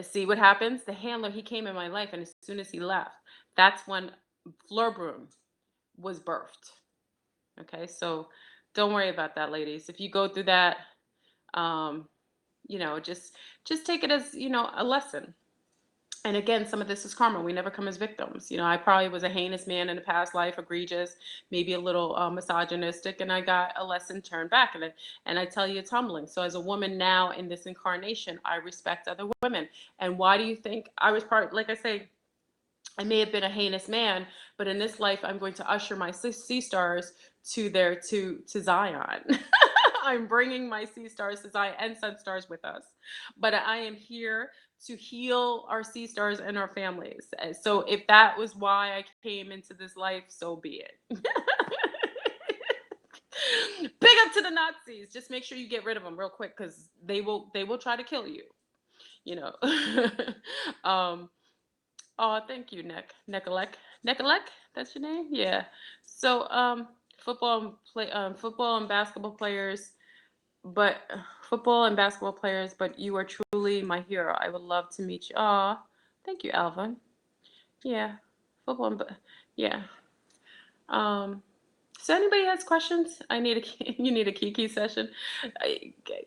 See what happens? The handler, he came in my life, and as soon as he left, that's when Fleur Broom was birthed. Okay, so don't worry about that, ladies. If you go through that, um, just take it as a lesson. And again, some of this is karma. We never come as victims. I probably was a heinous man in a past life, egregious, maybe a little misogynistic, and I got a lesson turned back. And I tell you, it's humbling. So as a woman now in this incarnation, I respect other women. And why do you think I was part? Like I say, I may have been a heinous man, but in this life, I'm going to usher my sea stars to Zion. I'm bringing my sea stars to Zion and sun stars with us. But I am here to heal our sea stars and our families. So if that was why I came into this life, so be it. Big up to the Nazis. Just make sure you get rid of them real quick, because they will try to kill you. You know. Oh, thank you, Nekalek, that's your name? Yeah. So, football and basketball players, but but you are truly my hero. I would love to meet you. Aw, thank you, Alvin. Yeah. Football and yeah. Um, so anybody has questions? You need a Kiki session.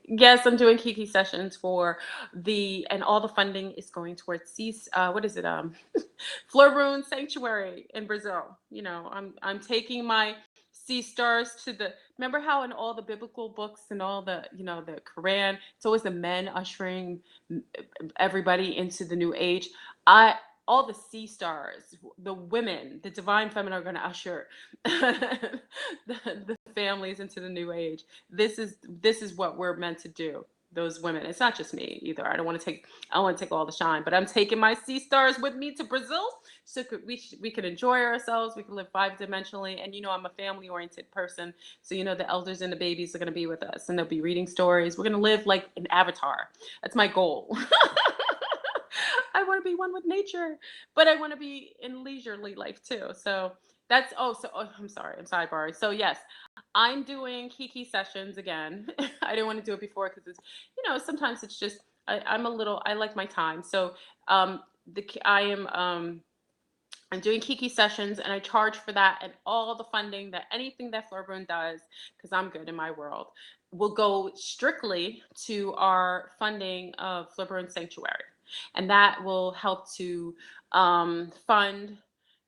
Yes, I'm doing Kiki sessions and all the funding is going towards what is it? Florboon Sanctuary in Brazil. I'm taking my sea stars to remember how in all the biblical books and all the Quran, it's always the men ushering everybody into the new age. All the sea stars, the women, the divine feminine are going to usher the families into the new age. This is what we're meant to do. Those women. It's not just me either. I don't want to take all the shine, but I'm taking my sea stars with me to Brazil so we can enjoy ourselves. We can live 5-dimensionally. And I'm a family oriented person, so the elders and the babies are going to be with us, and they'll be reading stories. We're going to live like an avatar. That's my goal. I want to be one with nature, but I want to be in leisurely life too. So I'm sorry, I'm sidebarring. So yes, I'm doing Kiki sessions again. I didn't want to do it before because sometimes it's just I like my time. So I'm doing Kiki sessions, and I charge for that, and all the funding that anything that Florboon does, because I'm good in my world, will go strictly to our funding of Florboon Sanctuary, and that will help to fund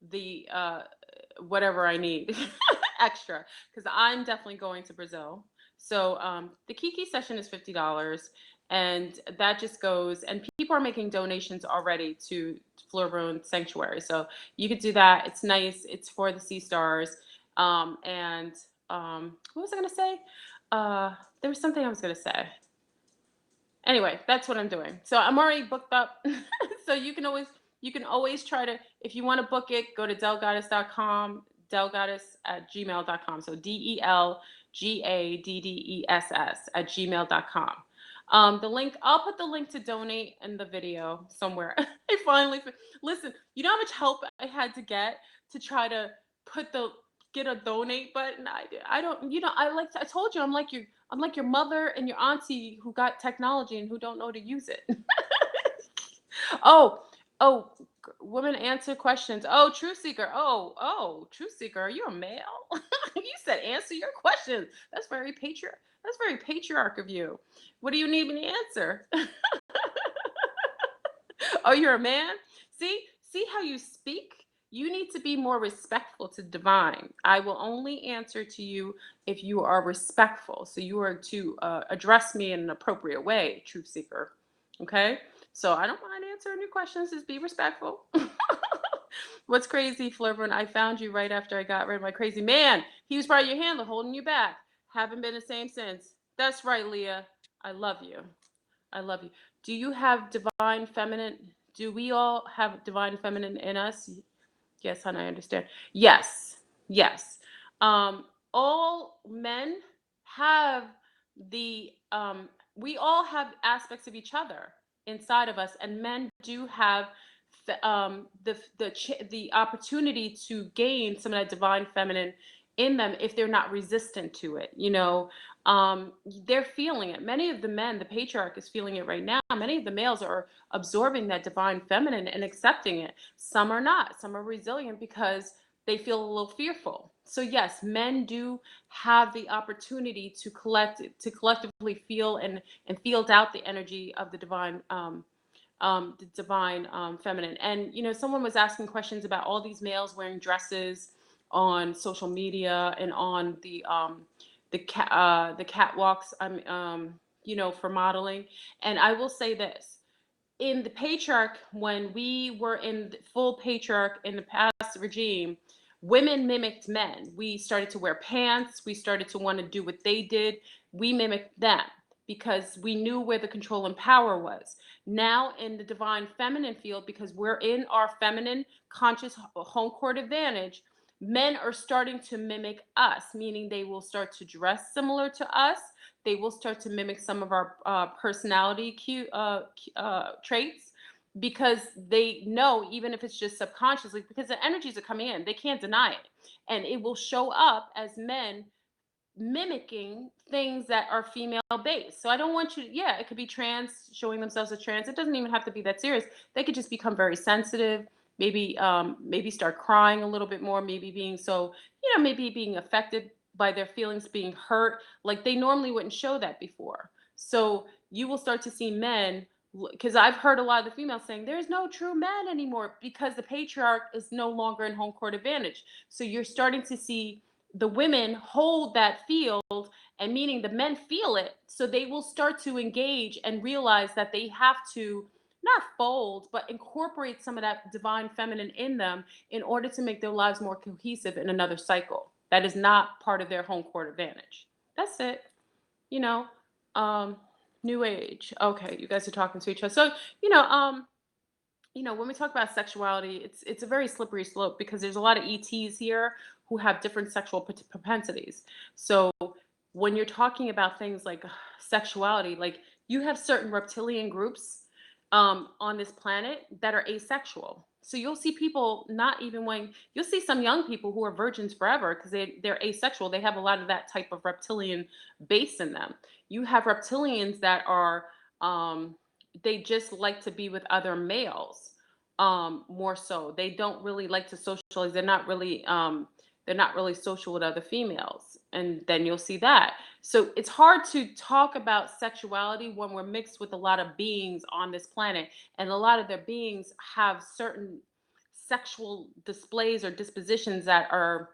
the whatever I need extra, because I'm definitely going to Brazil. So the Kiki session is $50, and that just goes, and people are making donations already to Florboon Sanctuary. So you could do that. It's nice. It's for the sea stars. And what was I going to say? There was something I was going to say. Anyway, that's what I'm doing. So I'm already booked up. So you can always try to, if you want to book it, go to delgaddess.com, delgaddess@gmail.com. So DELGADDESS@gmail.com. The link, I'll put the link to donate in the video somewhere. I finally, listen, you know how much help I had to get to try to get a donate button? I don't, I told you, I'm like your mother and your auntie who got technology and who don't know to use it. Oh, Women answer questions. Oh, truth seeker. Oh, truth seeker. Are you a male? You said answer your questions. That's very patriarch. That's very patriarch of you. What do you need me to answer? Oh, you're a man? See how you speak? You need to be more respectful to divine. I will only answer to you if you are respectful. So you are to address me in an appropriate way, truth seeker. Okay? So I don't mind answering your questions. Just be respectful. What's crazy, Flurburn? I found you right after I got rid of my crazy man. He was probably your handler holding you back. Haven't been the same since. That's right, Leah. I love you. I love you. Do you have divine feminine? Do we all have divine feminine in us? Yes, honey, I understand. Yes, yes. All men have we all have aspects of each other inside of us, and men do have the opportunity to gain some of that divine feminine in them if they're not resistant to it. They're feeling it. Many of the men, the patriarch is feeling it right now. Many of the males are absorbing that divine feminine and accepting it. Some are not. Some are resilient because they feel a little fearful. So yes, men do have the opportunity to collectively feel and field out the energy of the divine feminine. And someone was asking questions about all these males wearing dresses on social media and on the catwalks, for modeling. And I will say this: in the patriarch, when we were in the full patriarch in the past regime, women mimicked men. We started to wear pants. We started to want to do what they did. We mimicked them because we knew where the control and power was. Now in the divine feminine field, because we're in our feminine conscious home court advantage, men are starting to mimic us, meaning they will start to dress similar to us. They will start to mimic some of our personality traits, because they know, even if it's just subconsciously, because the energies are coming in, they can't deny it. And it will show up as men mimicking things that are female based. So I don't want you to, yeah, it could be trans, showing themselves as trans. It doesn't even have to be that serious. They could just become very sensitive, maybe start crying a little bit more, maybe being so, maybe being affected by their feelings, being hurt, like they normally wouldn't show that before. So you will start to see men, because I've heard a lot of the females saying there's no true man anymore because the patriarch is no longer in home court advantage. So you're starting to see the women hold that field, and meaning the men feel it, so they will start to engage and realize that they have to not fold but incorporate some of that divine feminine in them in order to make their lives more cohesive in another cycle that is not part of their home court advantage. That's it. you know um New age. Okay, you guys are talking to each other. So when we talk about sexuality, it's a very slippery slope because there's a lot of ETs here who have different sexual propensities. So when you're talking about things like sexuality, like you have certain reptilian groups on this planet that are asexual. So you'll see people not even when you'll see some young people who are virgins forever because they're asexual. They have a lot of that type of reptilian base in them. You have reptilians that are they just like to be with other males more so. They don't really like to socialize. They're not really social with other females. And then you'll see that. So it's hard to talk about sexuality when we're mixed with a lot of beings on this planet, and a lot of their beings have certain sexual displays or dispositions that are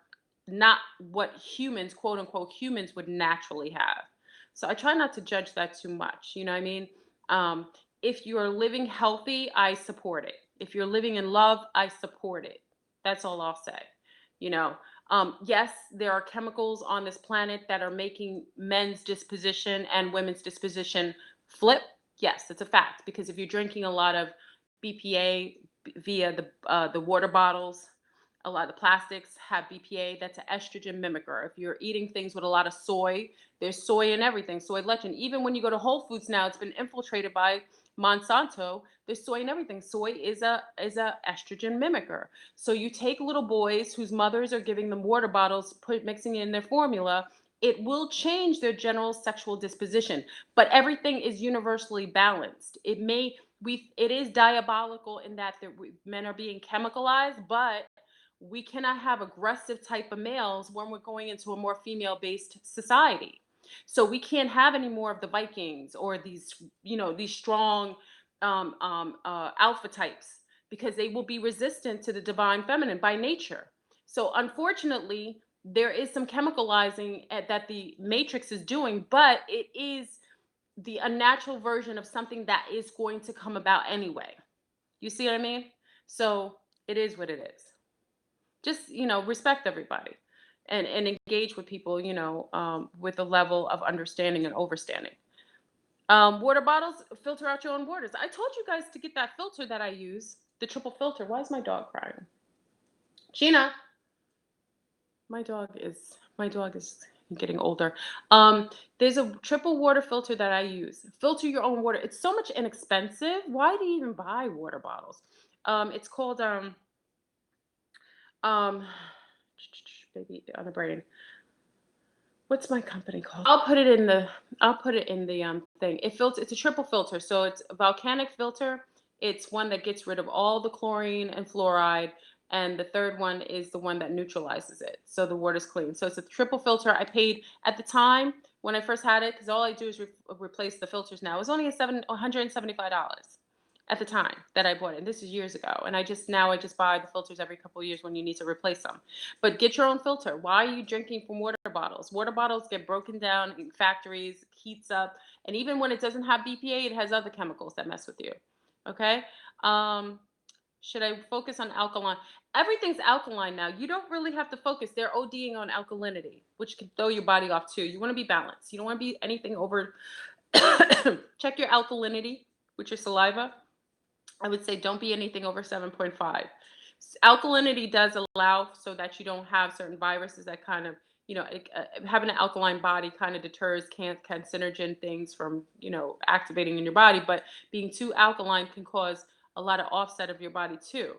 not what humans, quote unquote humans, would naturally have. So I try not to judge that too much. You know what I mean? um, if you're living healthy, I support it. If you're living in love, I support it. That's all I'll say. You know, yes, there are chemicals on this planet that are making men's disposition and women's disposition flip. Yes, it's a fact, because if you're drinking a lot of BPA via the water bottles, a lot of the plastics have BPA. That's an estrogen mimicker. If you're eating things with a lot of soy, there's soy in everything. Soy lecithin. Even when you go to Whole Foods now, it's been infiltrated by Monsanto. There's soy in everything. Soy is a estrogen mimicker. So you take little boys whose mothers are giving them water bottles, mixing in their formula. It will change their general sexual disposition, but everything is universally balanced. It may it is diabolical in that men are being chemicalized, but we cannot have aggressive type of males when we're going into a more female based society. So we can't have any more of the Vikings or these, these strong alpha types, because they will be resistant to the divine feminine by nature. So unfortunately, there is some chemicalizing that the matrix is doing, but it is the unnatural version of something that is going to come about anyway. You see what I mean? So it is what it is. Just, respect everybody, and engage with people, with a level of understanding and overstanding. Water bottles, filter out your own waters. I told you guys to get that filter that I use, the triple filter. Why is my dog crying? Gina, my dog is getting older. There's a triple water filter that I use. Filter your own water. It's so much inexpensive. Why do you even buy water bottles? It's called baby on the brain. What's my company called? I'll put it in the thing. It's a triple filter. So it's a volcanic filter. It's one that gets rid of all the chlorine and fluoride. And the third one is the one that neutralizes it. So the water's clean. So it's a triple filter. I paid at the time when I first had it, because all I do is replace the filters now. It was only $175 at the time that I bought it. And this is years ago. And I just buy the filters every couple of years when you need to replace them. But get your own filter. Why are you drinking from water bottles? Water bottles get broken down in factories, heats up. And even when it doesn't have BPA, it has other chemicals that mess with you. Okay? Should I focus on alkaline? Everything's alkaline now. You don't really have to focus. They're ODing on alkalinity, which can throw your body off too. You want to be balanced. You don't want to be anything over. Check your alkalinity with your saliva. I would say don't be anything over 7.5. Alkalinity does allow so that you don't have certain viruses that kind of, having an alkaline body kind of deters carcinogen things from, activating in your body. But being too alkaline can cause a lot of offset of your body too.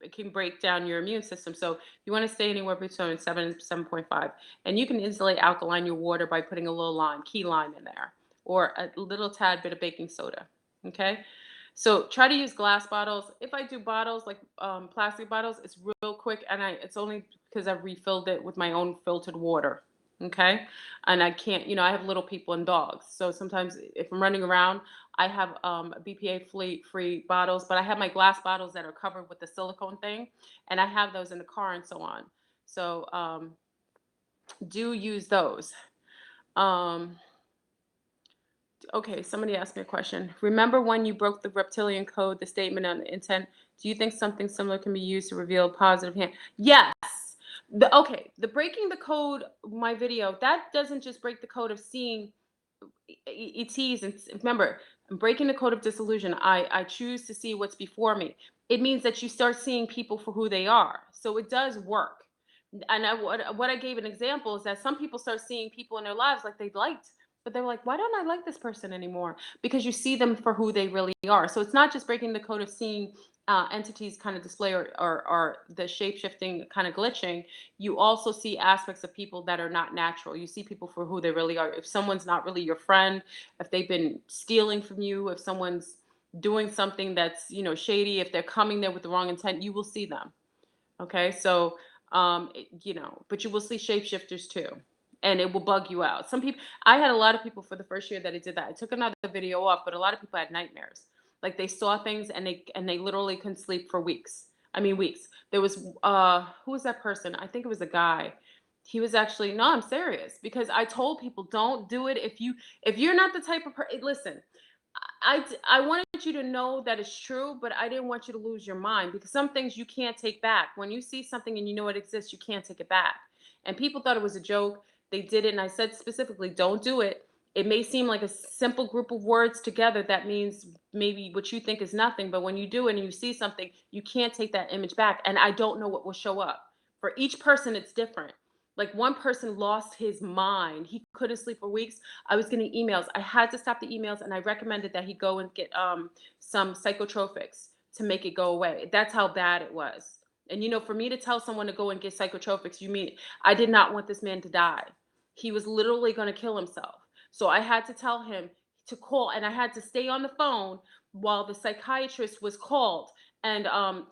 It can break down your immune system. So you want to stay anywhere between 7 and 7.5. And you can insulate alkaline your water by putting a little key lime in there, or a little tad bit of baking soda. Okay. So try to use glass bottles. If I do bottles like plastic bottles, it's real quick, and it's only because I've refilled it with my own filtered water. Okay, and I can't, I have little people and dogs, so sometimes if I'm running around, I have BPA free bottles, but I have my glass bottles that are covered with the silicone thing, and I have those in the car and so on. So do use those. Okay, somebody asked me a question. Remember when you broke the reptilian code, the statement on the intent? Do you think something similar can be used to reveal positive hand? Yes. The breaking the code, my video, that doesn't just break the code of seeing ETs. And remember, I'm breaking the code of disillusion. I choose to see what's before me. It means that you start seeing people for who they are. So it does work. And what I gave an example is that some people start seeing people in their lives like they liked, but they're like, why don't I like this person anymore? Because you see them for who they really are. So it's not just breaking the code of seeing entities kind of display or the shape-shifting kind of glitching. You also see aspects of people that are not natural. You see people for who they really are. If someone's not really your friend, if they've been stealing from you, if someone's doing something that's, shady, if they're coming there with the wrong intent, you will see them. Okay, so but you will see shapeshifters too, and it will bug you out. Some people, I had a lot of people for the first year that I did that. I took another video off, but a lot of people had nightmares. Like they saw things and they literally couldn't sleep for weeks. I mean, weeks. There was who was that person? I think it was a guy. He was actually, no, I'm serious, because I told people don't do it if you're not the type of person. Listen, I wanted you to know that it's true, but I didn't want you to lose your mind, because some things you can't take back. When you see something and you know it exists, you can't take it back. And people thought it was a joke. They did it, and I said specifically, don't do it. It may seem like a simple group of words together that means maybe what you think is nothing, but when you do it and you see something, you can't take that image back. And I don't know what will show up. For each person, it's different. Like one person lost his mind. He couldn't sleep for weeks. I was getting emails. I had to stop the emails, and I recommended that he go and get some psychotropics to make it go away. That's how bad it was. And for me to tell someone to go and get psychotropics, you mean I did not want this man to die. He was literally going to kill himself. So I had to tell him to call, and I had to stay on the phone while the psychiatrist was called. And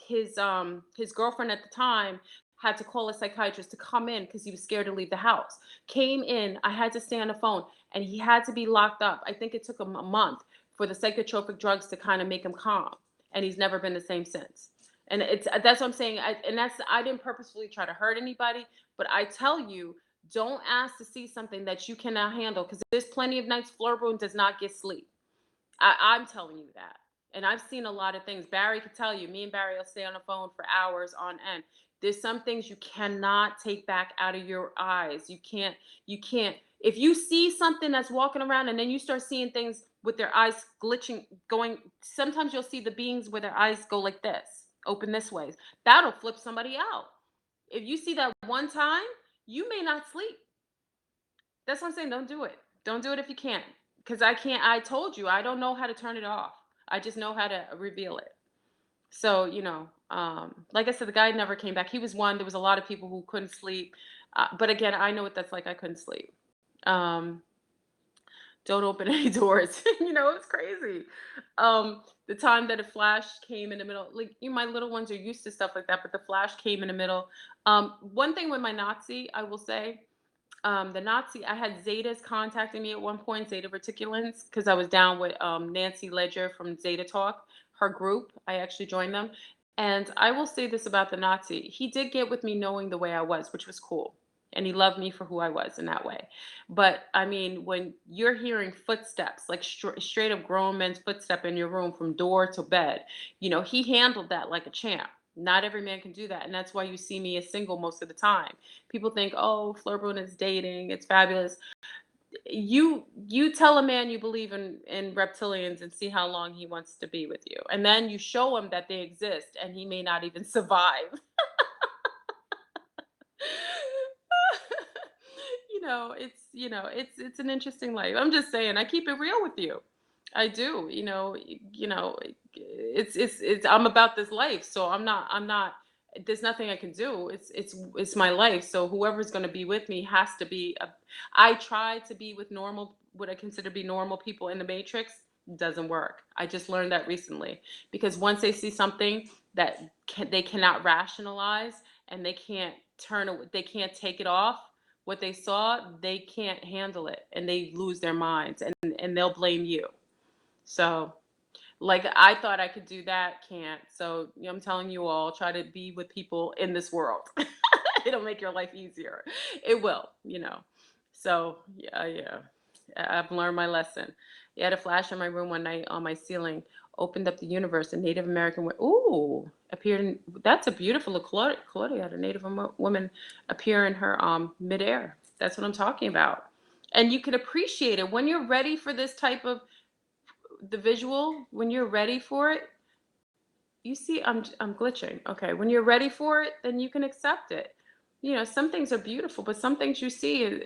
his girlfriend at the time had to call a psychiatrist to come in because he was scared to leave the house. Came in, I had to stay on the phone, and he had to be locked up. I think it took him a month for the psychotropic drugs to kind of make him calm, and he's never been the same since. And that's what I'm saying. I didn't purposefully try to hurt anybody, but I tell you, don't ask to see something that you cannot handle, because there's plenty of nights Florboon does not get sleep. I'm telling you that. And I've seen a lot of things. Barry could tell you, me and Barry will stay on the phone for hours on end. There's some things you cannot take back out of your eyes. You can't. If you see something that's walking around and then you start seeing things with their eyes glitching, going, sometimes you'll see the beings where their eyes go like this, open this way. That'll flip somebody out. If you see that one time, you may not sleep. That's what I'm saying. Don't do it. Don't do it if you can't. Because I can't. I told you, I don't know how to turn it off. I just know how to reveal it. So, like I said, the guy never came back. He was one. There was a lot of people who couldn't sleep. But again, I know what that's like. I couldn't sleep. Don't open any doors. It's crazy. The time that a flash came in the middle, like my little ones are used to stuff like that, but the flash came in the middle. One thing with my Nazi, I will say, the Nazi, I had Zetas contacting me at one point, Zeta Reticulans, because I was down with Nancy Ledger from Zeta Talk, her group. I actually joined them. And I will say this about the Nazi. He did get with me knowing the way I was, which was cool. And he loved me for who I was in that way. But I mean, when you're hearing footsteps, like straight up grown men's footstep in your room from door to bed, he handled that like a champ. Not every man can do that. And that's why you see me as single most of the time. People think, oh, Flirtboon is dating. It's fabulous. You tell a man you believe in reptilians and see how long he wants to be with you. And then you show him that they exist and he may not even survive. It's an interesting life. I'm just saying, I keep it real with you. I do. It's I'm about this life, so I'm not there's nothing I can do. It's my life. So whoever's going to be with me has to be I try to be with what I consider to be normal people in the matrix. Doesn't work. I just learned that recently, because once they see something that they cannot rationalize, and they can't take it off what they saw, they can't handle it, and they lose their minds, and they'll blame you. So, like, I thought I could do that, can't. So, I'm telling you all, try to be with people in this world. It'll make your life easier. It will. So, yeah. I've learned my lesson. You had a flash in my room one night on my ceiling, opened up the universe. A Native American appeared in. That's a beautiful Claudia had a Native woman appear in her midair. That's what I'm talking about. And you can appreciate it when you're ready for this type of the visual. When you're ready for it, you see, I'm glitching. Okay, when you're ready for it, then you can accept it. Some things are beautiful, but some things you see,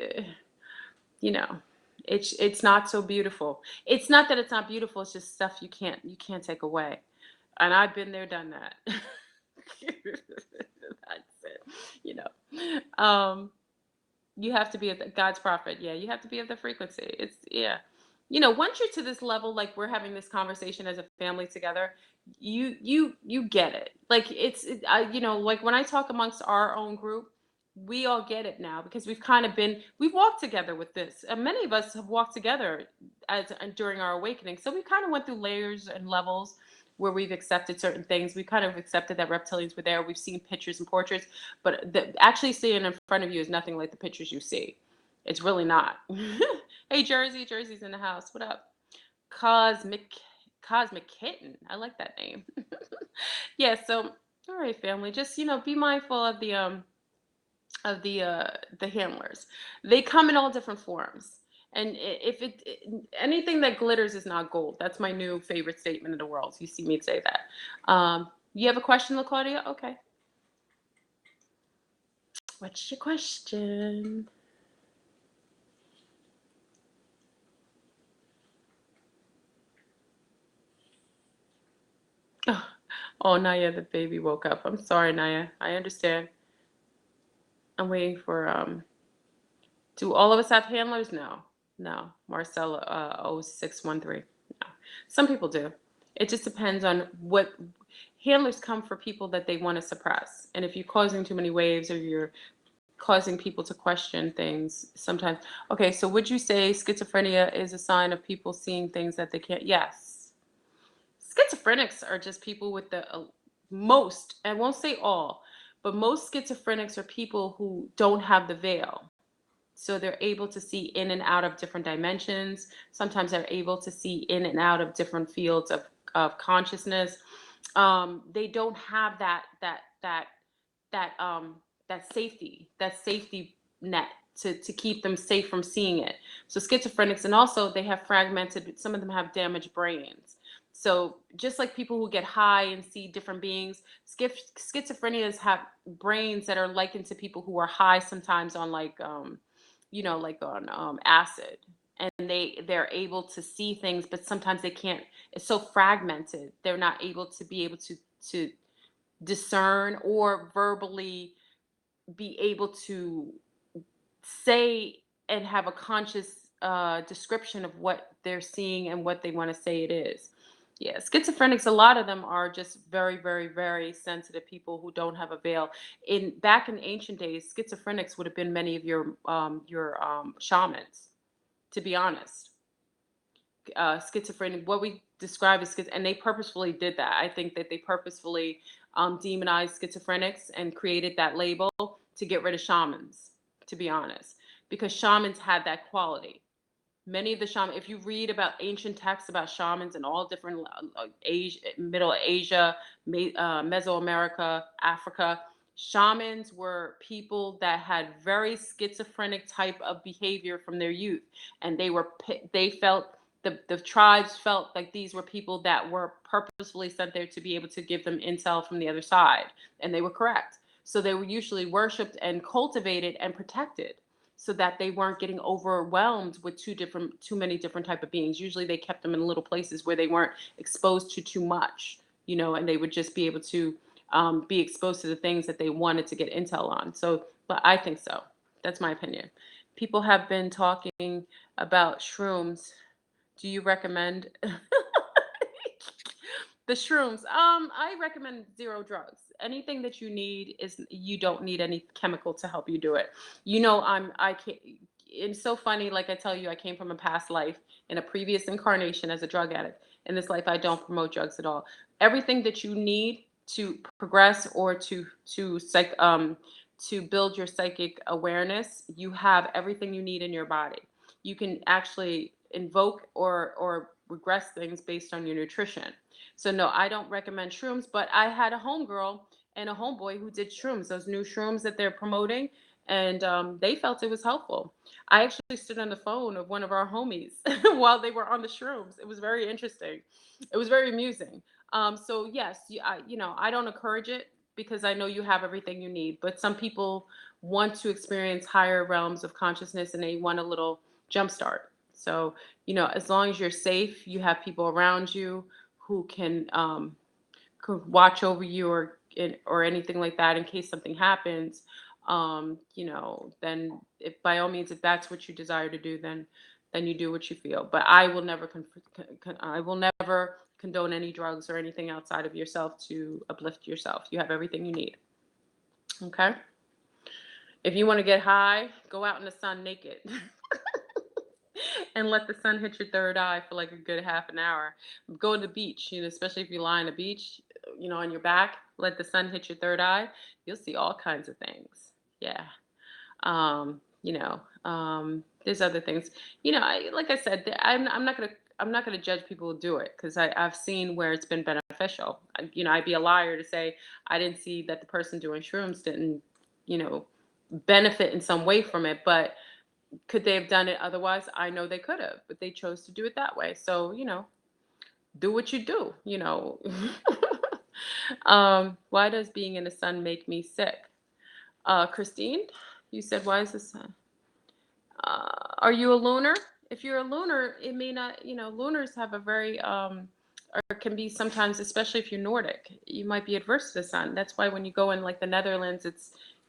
you know, it's not so beautiful. It's not that it's not beautiful. It's just stuff you can't take away. And I've been there, done that. That's it. You know, you have to be God's prophet. Yeah, you have to be of the frequency. Yeah. Once you're to this level, like we're having this conversation as a family together, you get it. Like like when I talk amongst our own group, we all get it now, because we've walked together with this. And many of us have walked together during our awakening. So we kind of went through layers and levels where we've accepted certain things. We kind of accepted that reptilians were there. We've seen pictures and portraits, but actually seeing in front of you is nothing like the pictures you see. It's really not. Hey, Jersey's in the house. What up? Cosmic Kitten. I like that name. Yeah. So, all right, family. Just be mindful of the handlers. They come in all different forms. And if anything that glitters is not gold. That's my new favorite statement in the world. You see me say that. You have a question, LaClaudia? Okay. What's your question? Oh, Naya, the baby woke up. I'm sorry, Naya. I understand. I'm waiting for do all of us have handlers? No. No, Marcella 0613. No. Some people do. It just depends on what handlers come for people that they want to suppress. And if you're causing too many waves or you're causing people to question things sometimes. Okay, so would you say schizophrenia is a sign of people seeing things that they can't? Yes. Schizophrenics are just people with the most, I won't say all, but most schizophrenics are people who don't have the veil. So they're able to see in and out of different dimensions. Sometimes they're able to see in and out of different fields of consciousness. They don't have that that safety net to keep them safe from seeing it. So schizophrenics, and also they have fragmented, some of them have damaged brains. So just like people who get high and see different beings, schizophrenias have brains that are likened to people who are high sometimes on like on acid, and they're able to see things, but sometimes they can't. It's so fragmented, they're not able to be able to discern or verbally be able to say and have a conscious description of what they're seeing and what they want to say it is. Yeah, schizophrenics, a lot of them are just very, very, very sensitive people who don't have a veil. In back in ancient days, schizophrenics would have been many of your shamans, to be honest. Schizophrenic, what we describe as and they purposefully did that. I think that they purposefully demonized schizophrenics and created that label to get rid of shamans, to be honest, because shamans had that quality. Many of the shaman, if you read about ancient texts about shamans in all different Asia, Middle Asia, Mesoamerica, Africa, shamans were people that had very schizophrenic type of behavior from their youth, and they felt, the tribes felt like these were people that were purposefully sent there to be able to give them intel from the other side, and they were correct. So they were usually worshipped and cultivated and protected, so that they weren't getting overwhelmed with too many different type of beings. Usually they kept them in little places where they weren't exposed to too much, and they would just be able to be exposed to the things that they wanted to get intel on. So, but I think so. That's my opinion. People have been talking about shrooms. Do you recommend the shrooms? I recommend zero drugs. Anything that you need is, you don't need any chemical to help you do it. I can't. It's so funny. Like I tell you, I came from a past life in a previous incarnation as a drug addict. In this life, I don't promote drugs at all. Everything that you need to progress or to build your psychic awareness, you have everything you need in your body. You can actually invoke or regress things based on your nutrition. So no, I don't recommend shrooms, but I had a homegirl and a homeboy who did shrooms, those new shrooms that they're promoting, and they felt it was helpful. I actually stood on the phone of one of our homies while they were on the shrooms. It was very interesting. It was very amusing. So yes, I don't encourage it because I know you have everything you need, but some people want to experience higher realms of consciousness and they want a little jump start. So, as long as you're safe, you have people around you who could watch over you or anything like that in case something happens. Then if by all means, if that's what you desire to do, then you do what you feel. But I will never condone any drugs or anything outside of yourself to uplift yourself. You have everything you need. Okay. If you want to get high, go out in the sun naked. And let the sun hit your third eye for like a good half an hour. Go to the beach, especially if you lie on the beach, on your back, let the sun hit your third eye. You'll see all kinds of things. Yeah. There's other things. Like I said, I'm not gonna judge people who do it because I've seen where it's been beneficial. I'd be a liar to say I didn't see that the person doing shrooms didn't, you know, benefit in some way from it, but could they have done it otherwise? I know they could have, but they chose to do it that way. So, do what you do, Why does being in the sun make me sick? Christine, you said, why is the sun? Are you a lunar? If you're a lunar, it may not, lunars have a very, or can be sometimes, especially if you're Nordic, you might be adverse to the sun. That's why when you go in like the Netherlands,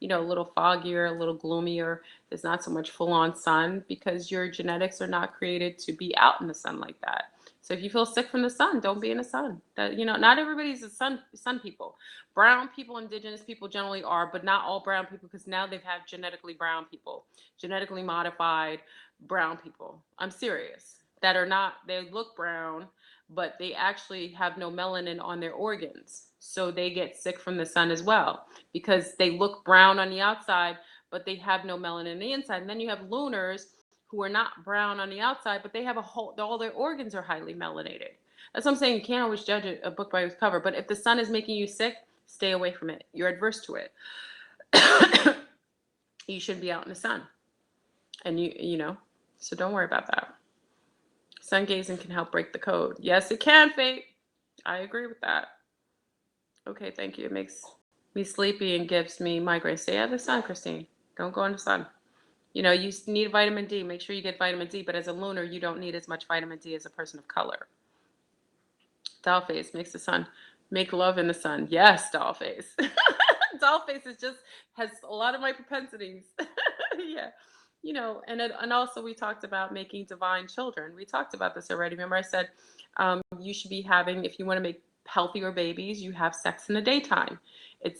a little foggier, a little gloomier. There's not so much full on sun because your genetics are not created to be out in the sun like that. So if you feel sick from the sun, don't be in the sun. Not everybody's a sun people. Brown people, indigenous people generally are, but not all brown people, because now they've had genetically brown people, genetically modified brown people. I'm serious. That are not, they look brown, but they actually have no melanin on their organs. So they get sick from the sun as well, because they look brown on the outside, but they have no melanin on the inside. And then you have lunars who are not brown on the outside, but they have all their organs are highly melanated. That's what I'm saying. You can't always judge a book by its cover. But if the sun is making you sick, stay away from it. You're adverse to it. You shouldn't be out in the sun. And so don't worry about that. Sun gazing can help break the code. Yes, it can, Fate. I agree with that. Okay, thank you. It makes me sleepy and gives me migraines. Stay out of the sun, Christine. Don't go in the sun. You need vitamin D. Make sure you get vitamin D. But as a lunar, you don't need as much vitamin D as a person of color. Dollface makes the sun make love in the sun. Yes, Dollface. Dollface has a lot of my propensities. Yeah. And also we talked about making divine children. We talked about this already. Remember I said you should be having, if you want to make healthier babies, you have sex in the daytime.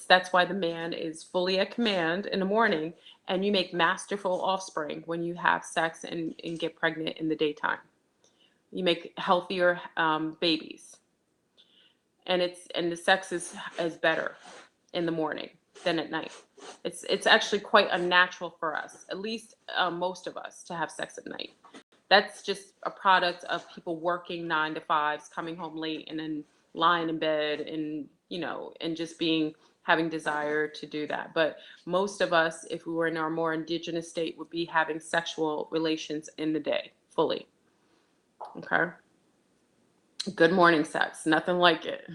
That's why the man is fully at command in the morning, and you make masterful offspring when you have sex and get pregnant in the daytime. You make healthier babies, and the sex is better in the morning than at night. It's actually quite unnatural for us, at least most of us, to have sex at night. That's just a product of people working 9 to 5s, coming home late, and then lying in bed, and and just having desire to do that. But most of us, if we were in our more indigenous state, would be having sexual relations in the day fully. Okay. Good morning sex, nothing like it.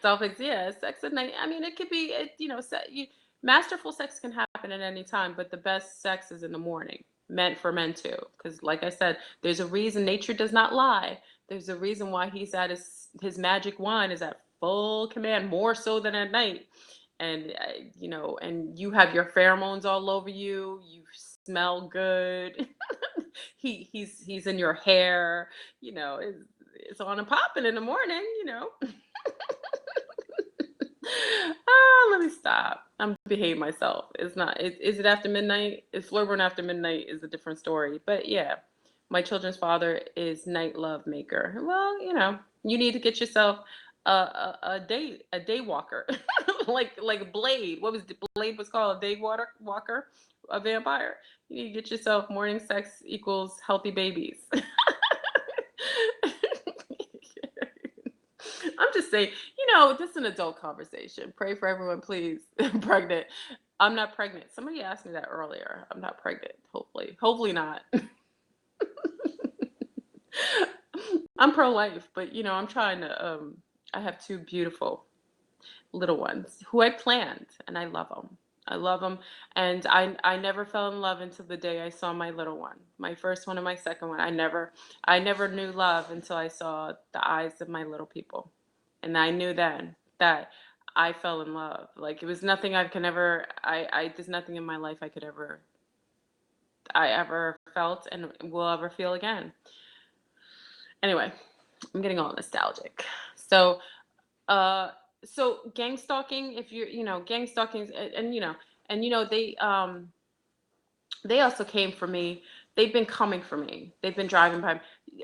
Dolphins, yeah, sex at night. I mean, it could be, masterful sex can happen at any time, but the best sex is in the morning, meant for men too. Because, like I said, there's a reason nature does not lie. There's a reason why he's at his magic wand is at full command, more so than at night. And and you have your pheromones all over you. You smell good. He's in your hair. It's on and popping in the morning. Let me stop. I'm behaving myself. It's not. Is it after midnight? It's flirting after midnight is a different story. But yeah, my children's father is night love maker. Well, you need to get yourself a day walker, like Blade. What was Blade was called? A day walker, a vampire. You need to get yourself morning sex equals healthy babies. I'm just saying, this is an adult conversation. Pray for everyone, please. Pregnant. I'm not pregnant. Somebody asked me that earlier. I'm not pregnant. Hopefully not. I'm pro-life, but I'm trying to. I have 2 beautiful little ones who I planned, and I love them. I love them, and I never fell in love until the day I saw my little one, my first one and my second one. I never knew love until I saw the eyes of my little people, and I knew then that I fell in love. Like, it was nothing I can ever. There's nothing in my life I ever felt and will ever feel again. Anyway, I'm getting all nostalgic. So, gang stalking, if you're, gang stalking, they also came for me. They've been coming for me. They've been driving by,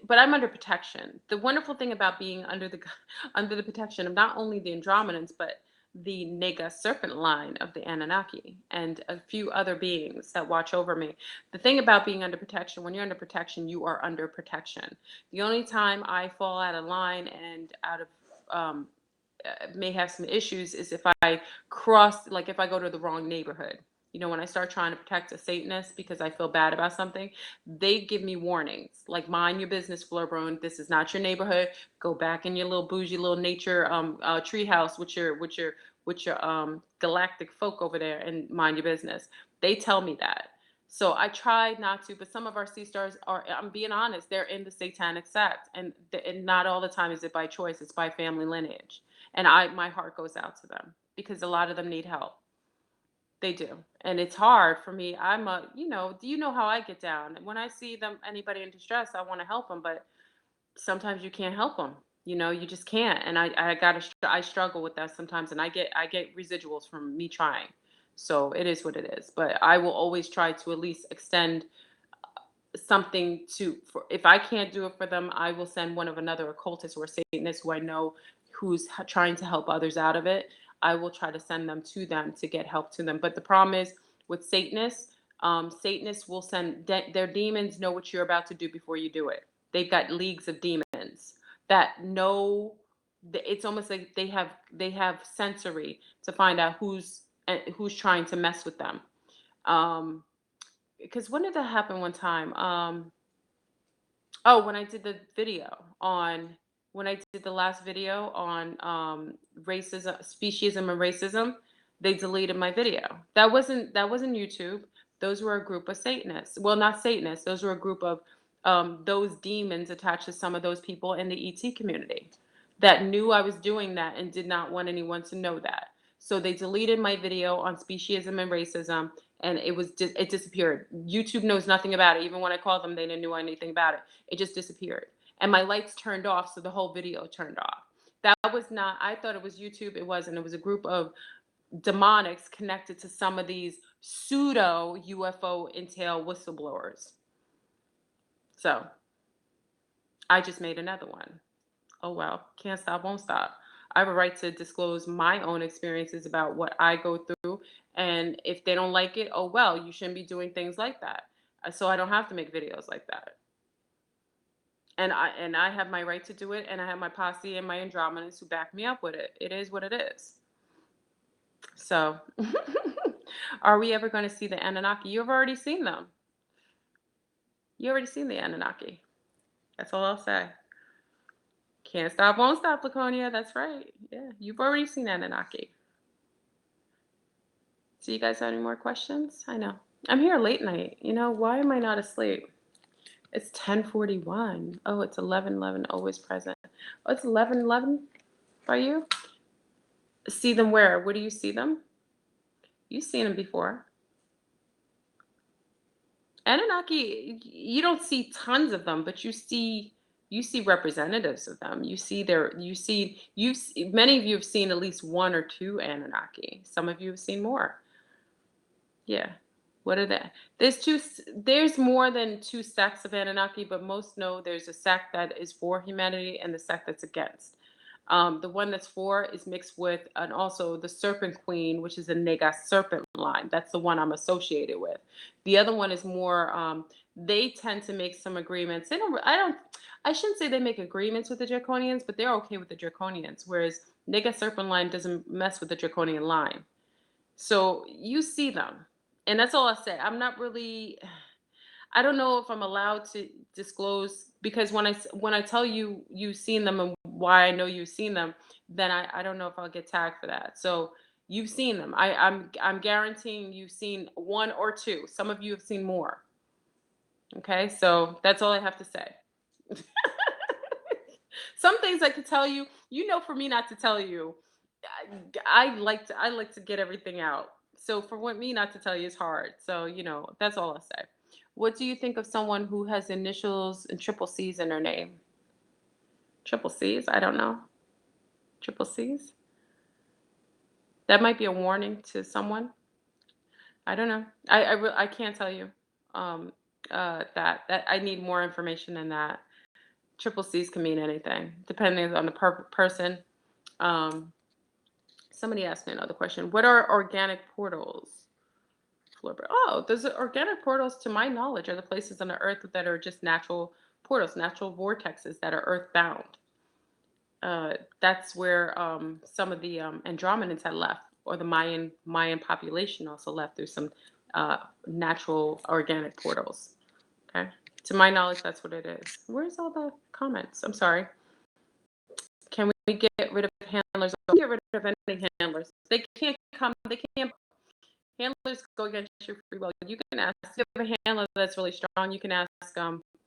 but I'm under protection. The wonderful thing about being under the protection of not only the Andromedans, but the Nega serpent line of the Anunnaki and a few other beings that watch over me. The thing about being under protection, when you're under protection, you are under protection. The only time I fall out of line and out of may have some issues is if I if I go to the wrong neighborhood. When I start trying to protect a Satanist because I feel bad about something, they give me warnings, like, mind your business, Florbrone. This is not your neighborhood. Go back in your little bougie little nature treehouse with your galactic folk over there and mind your business. They tell me that. So I try not to, but some of our sea stars are, I'm being honest, they're in the Satanic sect, and not all the time is it by choice. It's by family lineage. And my heart goes out to them because a lot of them need help. They do. And it's hard for me. Do you know how I get down? When I see anybody in distress, I want to help them, but sometimes you can't help them. You just can't. And I struggle with that sometimes, and I get residuals from me trying. So it is what it is. But I will always try to at least extend something if I can't do it for them, I will send one of another occultist or Satanist who I know trying to help others out of it. I will try to send them to them to get help to them. But the problem is with Satanists will their demons know what you're about to do before you do it. They've got leagues of demons that know. It's almost like they have sensory to find out who's trying to mess with them. Um, because when did that happen one time? Oh, when I did the video on when I did the last video on racism, speciesism, and racism, they deleted my video. That wasn't YouTube. Those were a group of Satanists. Well, not Satanists. Those were a group of those demons attached to some of those people in the ET community that knew I was doing that and did not want anyone to know that. So they deleted my video on speciesism and racism, and it disappeared. YouTube knows nothing about it. Even when I called them, they didn't know anything about it. It just disappeared. And my lights turned off, so the whole video turned off. That was not, I thought it was YouTube. It wasn't. It was a group of demonics connected to some of these pseudo UFO intel whistleblowers. So I just made another one. Oh well, can't stop, won't stop. I have a right to disclose my own experiences about what I go through. And if they don't like it, oh well, you shouldn't be doing things like that. So I don't have to make videos like that. And I have my right to do it, and I have my posse and my Andromedans who back me up with it. It is what it is. So, are we ever going to see the Anunnaki? You've already seen them. You already seen the Anunnaki. That's all I'll say. Can't stop, won't stop, Laconia. That's right. Yeah, you've already seen Anunnaki. So, you guys have any more questions? I know I'm here late night. Why am I not asleep? It's 10:41. Oh, it's 11:11. Always present. Oh, it's 11:11 by you. See them where? Where do you see them? You've seen them before. Anunnaki, you don't see tons of them, but you see representatives of them. Many of you have seen at least one or two Anunnaki. Some of you have seen more. Yeah. What are they? There's more than two sects of Anunnaki, but most know there's a sect that is for humanity and the sect that's against. The one that's for is mixed with, and also the Serpent Queen, which is the Nega serpent line. That's the one I'm associated with. The other one is more. They tend to make some agreements. They don't. I don't. I shouldn't say they make agreements with the Draconians, but they're okay with the Draconians. Whereas Nega serpent line doesn't mess with the Draconian line. So you see them, and that's all I say. I'm not really. I don't know if I'm allowed to disclose, because when I tell you you've seen them and why I know you've seen them, then I don't know if I'll get tagged for that. So you've seen them. I'm guaranteeing you've seen one or two. Some of you have seen more. Okay, so that's all I have to say. Some things I could tell you, for me not to tell you, I like to get everything out. So for what me not to tell you is hard. So that's all I say. What do you think of someone who has initials and triple C's in their name? Triple C's? I don't know. Triple C's? That might be a warning to someone. I don't know. I can't tell you. Um, that I need more information than that. Triple C's can mean anything, depending on the person. Um, Somebody asked me another question. What are organic portals? Oh, those organic portals, to my knowledge, are the places on the earth that are just natural portals, natural vortexes that are earthbound. That's where some of the Andromedans had left, or the Mayan population also left through some natural organic portals. Okay, to my knowledge, that's what it is. Where's all the comments? I'm sorry. Can we get rid of handlers? Get rid of any handlers. They can't come. They can't. Handlers go against your free will. You can ask. If you have a handler that's really strong, you can ask.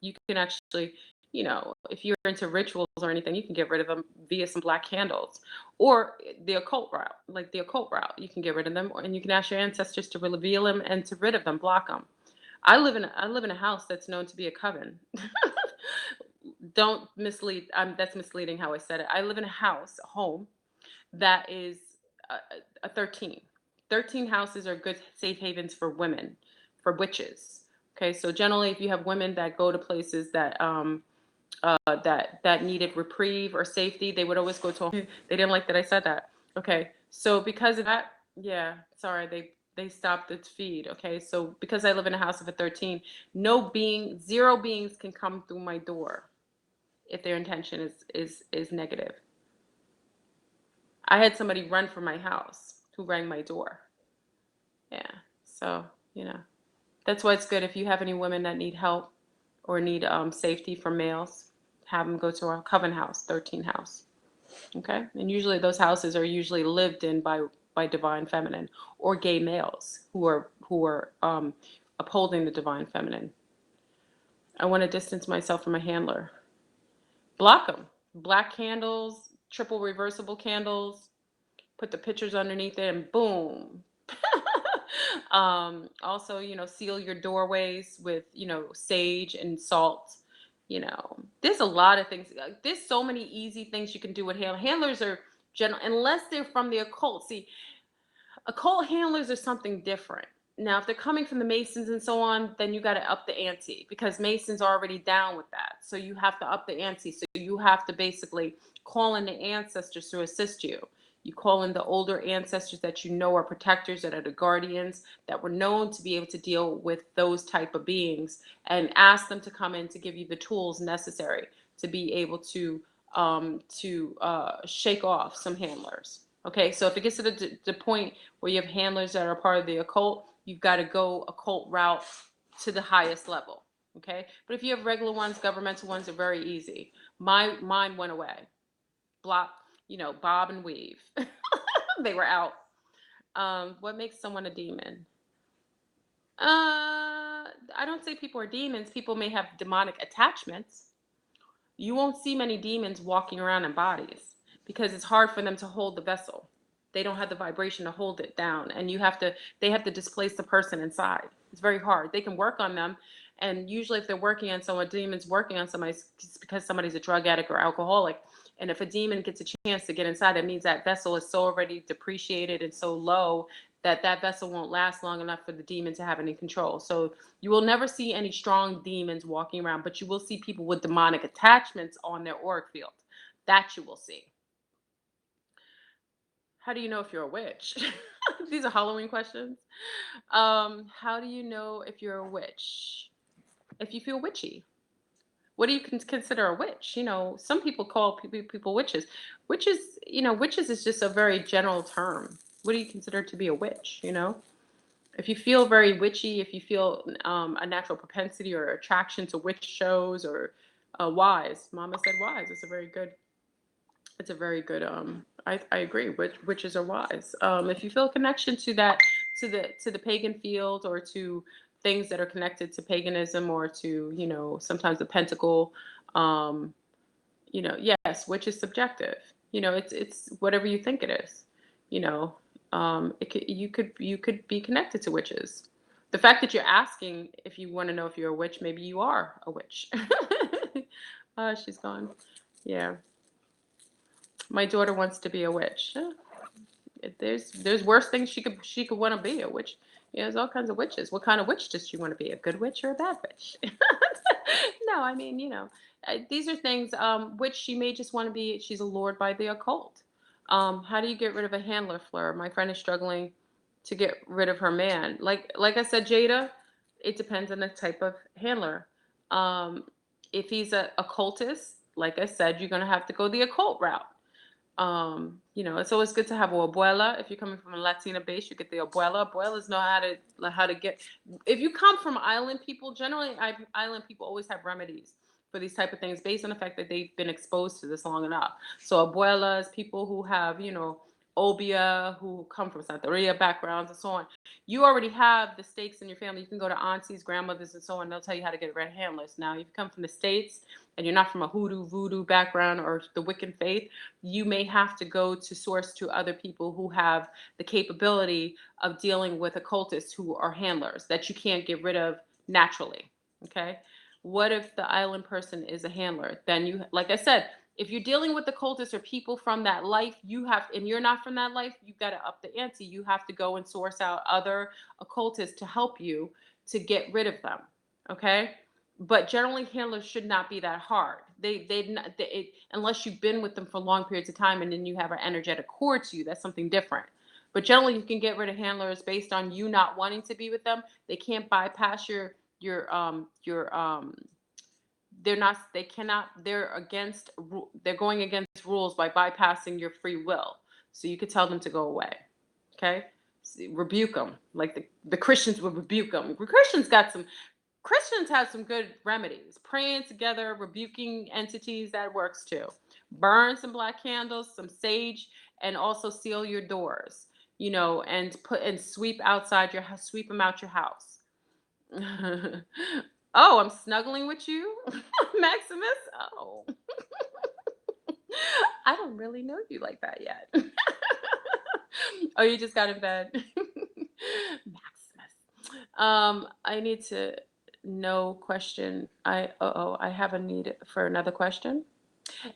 You can actually if you're into rituals or anything, you can get rid of them via some black candles, or the occult route, like the occult route. You can get rid of them, and you can ask your ancestors to reveal them and to rid of them, block them. I live in a house that's known to be a coven. Don't mislead. That's misleading how I said it. I live in a house, a home that is a 13. 13 houses are good safe havens for women, for witches. Okay, so generally, if you have women that go to places that needed reprieve or safety, they would always go to a home. They didn't like that I said that. Okay, so because of that, yeah, sorry, they stopped its feed. Okay, so because I live in a house of a 13, zero beings can come through my door if their intention is negative. I had somebody run from my house who rang my door. Yeah. So, you know, that's why it's good if you have any women that need help or need safety from males, have them go to our coven house, 13 house. Okay. And usually those houses are usually lived in by divine feminine or gay males who are upholding the divine feminine. I want to distance myself from a handler. Block them. Black candles, triple reversible candles, put the pictures underneath it, and boom. Also, seal your doorways with, sage and salt. There's a lot of things. There's so many easy things you can do with handlers are general, unless they're from the occult. See, occult handlers are something different. Now, if they're coming from the Masons and so on, then you got to up the ante because Masons are already down with that. So you have to up the ante. So you have to basically call in the ancestors to assist you. You call in the older ancestors that you know are protectors, that are the guardians, that were known to be able to deal with those type of beings, and ask them to come in to give you the tools necessary to be able to shake off some handlers. Okay, so if it gets to the point where you have handlers that are part of the occult, you've got to go occult route to the highest level. Okay, but if you have regular ones, governmental ones are very easy. Mine went away. Block, bob and weave. They were out. What makes someone a demon? I don't say people are demons. People may have demonic attachments. You won't see many demons walking around in bodies because it's hard for them to hold the vessel. They don't have the vibration to hold it down, and they have to displace the person inside. It's very hard. They can work on them, and usually if they're working on someone, demon's working on somebody, it's because somebody's a drug addict or alcoholic. And if a demon gets a chance to get inside, that means that vessel is so already depreciated and so low that that vessel won't last long enough for the demon to have any control. So you will never see any strong demons walking around, but you will see people with demonic attachments on their auric field. That you will see. How do you know if you're a witch? These are Halloween questions. How do you know if you're a witch? If you feel witchy. What do you consider a witch? Some people call people witches. Witches is just a very general term. What do you consider to be a witch? If you feel very witchy, if you feel a natural propensity or attraction to witch shows or wise, Mama said wise. It's a very good. I agree. Witches are wise. If you feel a connection to that, to the pagan field or to things that are connected to paganism or to sometimes the pentacle, um, yes, which is subjective. It's whatever you think it is. You could be connected to witches. The fact that you're asking if you want to know if you're a witch, maybe you are a witch. She's gone. Yeah, my daughter wants to be a witch. There's worse things she could want to be a witch. There's all kinds of witches. What kind of witch does she want to be? A good witch or a bad witch? No, I mean, these are things which she may just want to be. She's allured by the occult. How do you get rid of a handler flare? My friend is struggling to get rid of her man. Like I said, Jada, it depends on the type of handler. Um, if he's a occultist, like I said, you're gonna have to go the occult route. It's always good to have a abuela. If you're coming from a Latina base, you get the abuela. Abuelas know how to get. If you come from island people, generally island people always have remedies for these type of things based on the fact that they've been exposed to this long enough. So abuelas, people who have Obia who come from Santeria backgrounds and so on. You already have the stakes in your family. You can go to aunties, grandmothers, and so on. They'll tell you how to get rid of handlers. Now, if you come from the States and you're not from a hoodoo, voodoo background or the Wiccan faith, you may have to go to source to other people who have the capability of dealing with occultists who are handlers that you can't get rid of naturally. Okay. What if the island person is a handler? Then you, like I said, if you're dealing with the cultists or people from that life, you have, and you're not from that life, you've got to up the ante. You have to go and source out other occultists to help you to get rid of them. Okay. But generally, handlers should not be that hard. Unless you've been with them for long periods of time and then you have an energetic cord to you, that's something different. But generally, you can get rid of handlers based on you not wanting to be with them. They can't bypass your they're not, they cannot, they're going against rules by bypassing your free will. So you could tell them to go away. Okay. Rebuke them like the Christians would rebuke them. Christians have some good remedies. Praying together, rebuking entities, that works too. Burn some black candles, some sage, and also seal your doors, and sweep outside your house, sweep them out your house. Oh, I'm snuggling with you, Maximus. Oh, I don't really know you like that yet. Oh, you just got in bed. Maximus. I need to know question. I have a need for another question.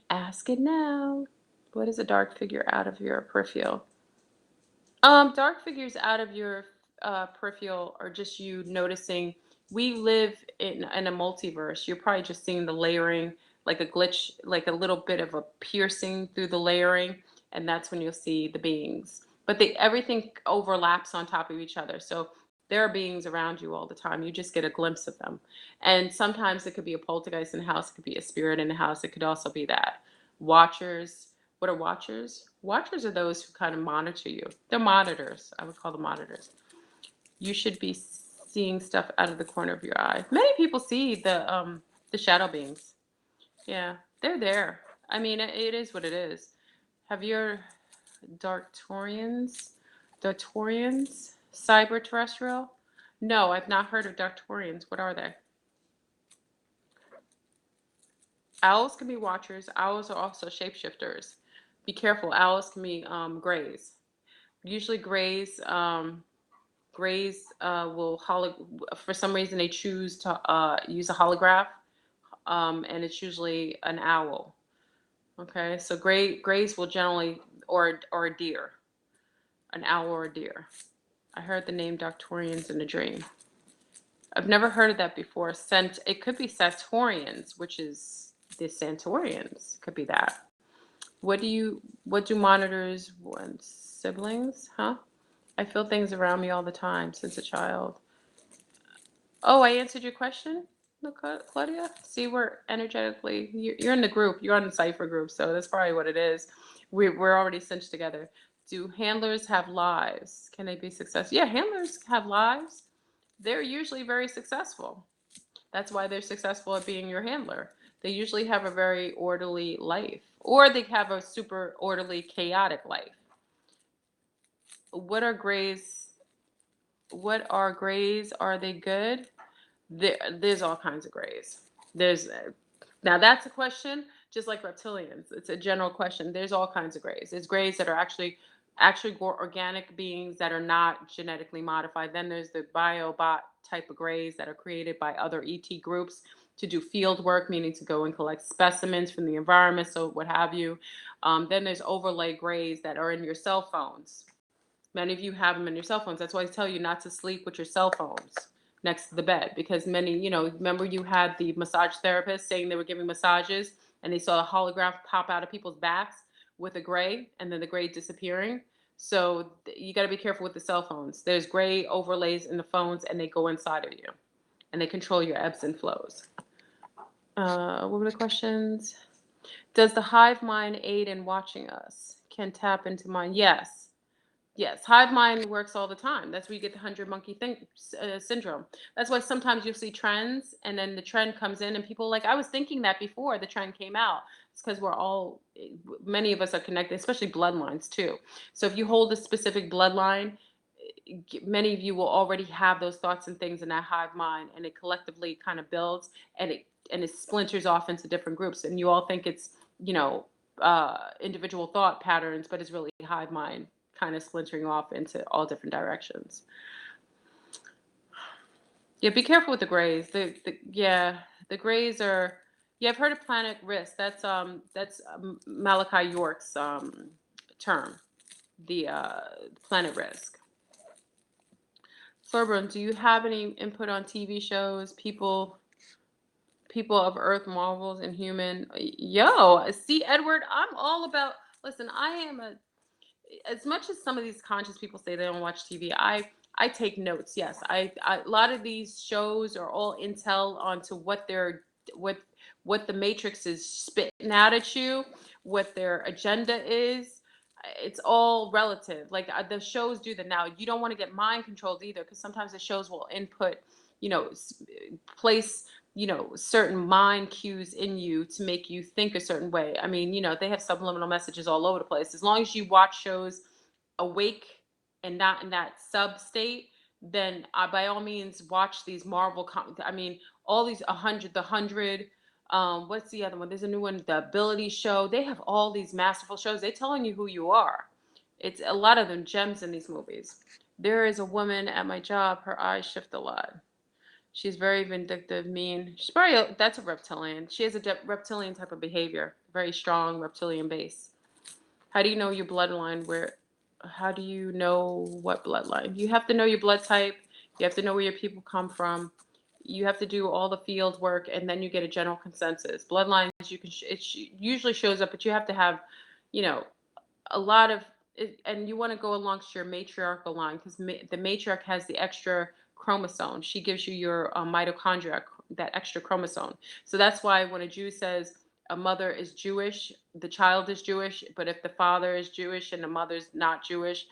Ask it now. What is a dark figure out of your peripheral? Dark figures out of your peripheral are just you noticing. We live in a multiverse. You're probably just seeing the layering, like a glitch, like a little bit of a piercing through the layering, and that's when you'll see the beings. But everything overlaps on top of each other. So there are beings around you all the time. You just get a glimpse of them. And sometimes it could be a poltergeist in the house. It could be a spirit in the house. It could also be that. Watchers. What are watchers? Watchers are those who kind of monitor you. They're monitors. I would call them monitors. You should be seeing stuff out of the corner of your eye. Many people see the shadow beings. Yeah, they're there. I mean, it is what it is. Have your Dartorians, cyber terrestrial? No, I've not heard of Dartorians. What are they? Owls can be watchers. Owls are also shapeshifters. Be careful. Owls can be grays. Usually grays will for some reason they choose to use a holograph, and it's usually an owl. Okay, so grays will generally, or a deer, an owl or a deer. I heard the name Doctorians in a dream. I've never heard of that before. It could be Satorians, which is the Santorians. Could be that. What do monitors want? Siblings? Huh? I feel things around me all the time since a child. Oh, I answered your question, Claudia? See, we're energetically, you're in the group, you're on the cipher group, so that's probably what it is. We're already cinched together. Do handlers have lives? Can they be successful? Yeah, handlers have lives. They're usually very successful. That's why they're successful at being your handler. They usually have a very orderly life, or they have a super orderly, chaotic life. What are grays? What are grays? Are they good? There's all kinds of grays. There's Now that's a question, just like reptilians. It's a general question. There's all kinds of grays. There's grays that are actually organic beings that are not genetically modified. Then there's the biobot type of grays that are created by other ET groups to do field work, meaning to go and collect specimens from the environment, so what have you. Then there's overlay grays that are in your cell phones. Many of you have them in your cell phones. That's why I tell you not to sleep with your cell phones next to the bed, because many, remember you had the massage therapist saying they were giving massages and they saw a holograph pop out of people's backs with a gray and then the gray disappearing. So you got to be careful with the cell phones. There's gray overlays in the phones and they go inside of you and they control your ebbs and flows. What were the questions? Does the hive mind aid in watching us? Can tap into mind? Yes. Yes, hive mind works all the time. That's where you get the 100 monkey thing syndrome. That's why sometimes you'll see trends, and then the trend comes in, and people are like, I was thinking that before the trend came out. It's because we're all, many of us are connected, especially bloodlines too. So if you hold a specific bloodline, many of you will already have those thoughts and things in that hive mind, and it collectively kind of builds, and it splinters off into different groups, and you all think it's, you know, individual thought patterns, but it's really hive mind kind of splintering off into all different directions. Yeah, be careful with the grays. Yeah, the grays are. Yeah, I've heard of planet risk. That's Malachi York's term. The planet risk. Thorburn, do you have any input on TV shows, people of Earth, Marvels, and Human? Yo, see, Edward, I'm all about. Listen, I am a as much as some of these conscious people say they don't watch TV, I take notes. Yes, a lot of these shows are all intel onto what what the Matrix is spitting out at you, what their agenda is. It's all relative. Like the shows do that now. You don't want to get mind controlled either, because sometimes the shows will input, you know, place, you know, certain mind cues in you to make you think a certain way. I mean, you know, they have subliminal messages all over the place. As long as you watch shows awake and not in that sub state, then by all means watch these I mean, all these 100. What's the other one? There's a new one, The Ability Show. They have all these masterful shows. They're telling you who you are. It's a lot of them gems in these movies. There is a woman at my job. Her eyes shift a lot. She's very vindictive, mean. She's probably that's a reptilian. She has a reptilian type of behavior, very strong reptilian base. How do you know your bloodline? How do you know what bloodline? You have to know your blood type. You have to know where your people come from. You have to do all the field work, and then you get a general consensus. Bloodlines, usually shows up, but you have to have, you know, a lot of it, and you want to go alongst your matriarchal line, because the matriarch has the extra chromosome. She gives you your mitochondria, that extra chromosome. So that's why when a Jew says a mother is Jewish, the child is Jewish, but if the father is Jewish and the mother's not Jewish,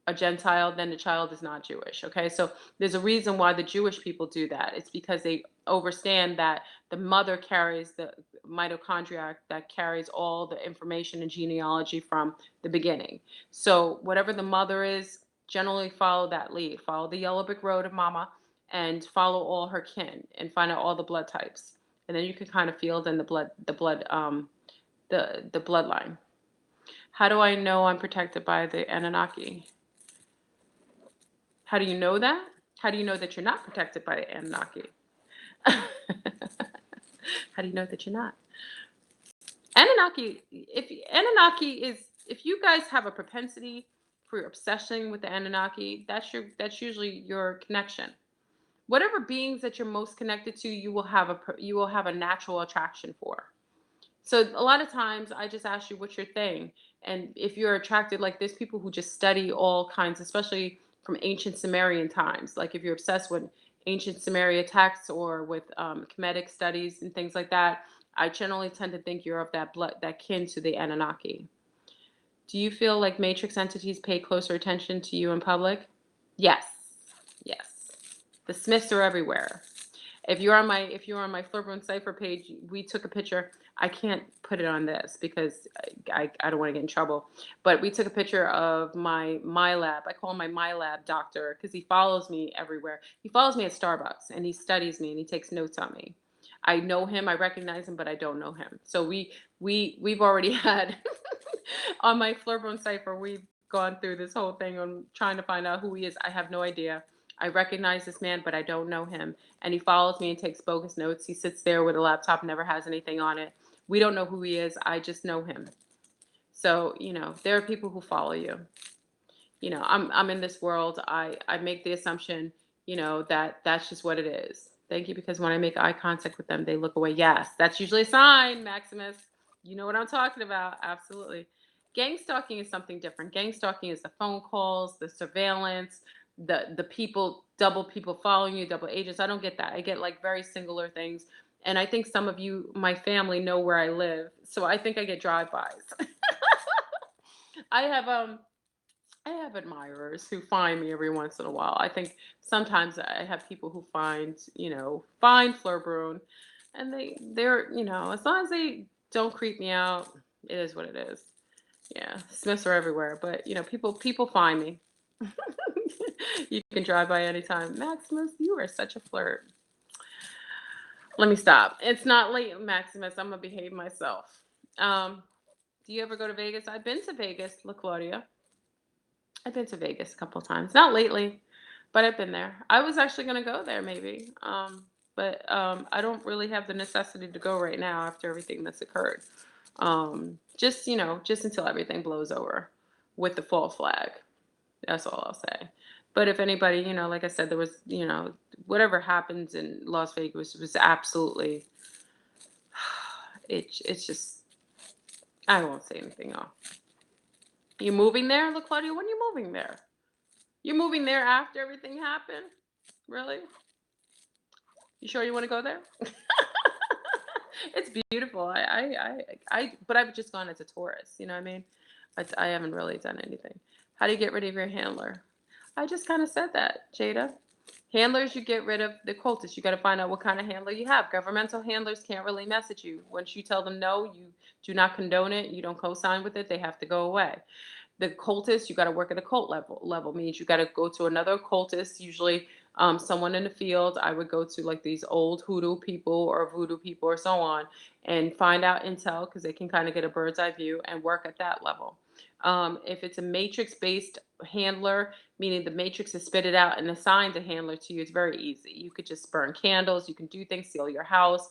a Gentile, then the child is not Jewish. Okay, so there's a reason why the Jewish people do that. It's because they understand that the mother carries the mitochondria that carries all the information and genealogy from the beginning. So whatever the mother is, generally follow that lead. Follow the yellow brick road of mama, and follow all her kin, and find out all the blood types. And then you can kind of feel in the bloodline. How do I know I'm protected by the Anunnaki? How do you know that? How do you know that you're not protected by the Anunnaki? How do you know that you're not? If you guys have a propensity for obsession with the Anunnaki, that's usually your connection. Whatever beings that you're most connected to, you will have a natural attraction for. So a lot of times I just ask you, what's your thing? And if you're attracted, like there's people who just study all kinds, especially from ancient Sumerian times. Like if you're obsessed with ancient Sumeria texts, or with Kemetic studies and things like that, I generally tend to think you're of that kin to the Anunnaki. Do you feel like matrix entities pay closer attention to you in public? Yes. Yes. The Smiths are everywhere. If you're on my Flipboard Cipher page, we took a picture. I can't put it on this because I don't want to get in trouble. But we took a picture of my lab. I call him my lab doctor, because he follows me everywhere. He follows me at Starbucks, and he studies me, and he takes notes on me. I know him, I recognize him, but I don't know him. So we've already had on my Flipboard Cipher, we've gone through this whole thing on trying to find out who he is. I have no idea. I recognize this man, but I don't know him. And he follows me and takes bogus notes. He sits there with a laptop, never has anything on it. We don't know who he is. I just know him. So, there are people who follow you. I'm in this world. I make the assumption, that that's just what it is. Thank you, because when I make eye contact with them, they look away. Yes, that's usually a sign, Maximus. You know what I'm talking about. Absolutely. Gang stalking is something different. Gang stalking is the phone calls, the surveillance, the double people following you, double agents. I don't get that. I get like very singular things. And I think some of you, my family, know where I live. So I think I get drive-bys. I have I have admirers who find me every once in a while. I think sometimes I have people who find Fleur and they're, as long as they don't creep me out, it is what it is. Yeah, Smiths are everywhere, but people find me. You can drive by anytime. Maximus, you are such a flirt. Let me stop. It's not late, Maximus. I'm gonna behave myself. Um, do you ever go to Vegas? I've been to Vegas, La Claudia. I've been to Vegas a couple of times. Not lately, but I've been there. I was actually gonna go there maybe. But I don't really have the necessity to go right now after everything that's occurred. Just until everything blows over with the fall flag. That's all I'll say. But if anybody, like I said, there was, whatever happens in Las Vegas was absolutely, it's just, I won't say anything else. You moving there, La Claudia? When are you moving there? You're moving there after everything happened? Really? You sure you want to go there? It's beautiful. But I've just gone as a tourist. You know what I mean? I haven't really done anything. How do you get rid of your handler? I just kind of said that, Jada. Handlers, you get rid of the cultists. You got to find out what kind of handler you have. Governmental handlers can't really message you. Once you tell them no, you do not condone it, you don't co-sign with it, they have to go away. The cultist, you got to work at a cult level means you got to go to another cultist, usually someone in the field. I would go to like these old hoodoo people or voodoo people or so on, and find out intel because they can kind of get a bird's eye view and work at that level. If it's a matrix based handler, meaning the matrix is spit it out and assigned a handler to you, it's very easy. You could just burn candles, you can do things, seal your house,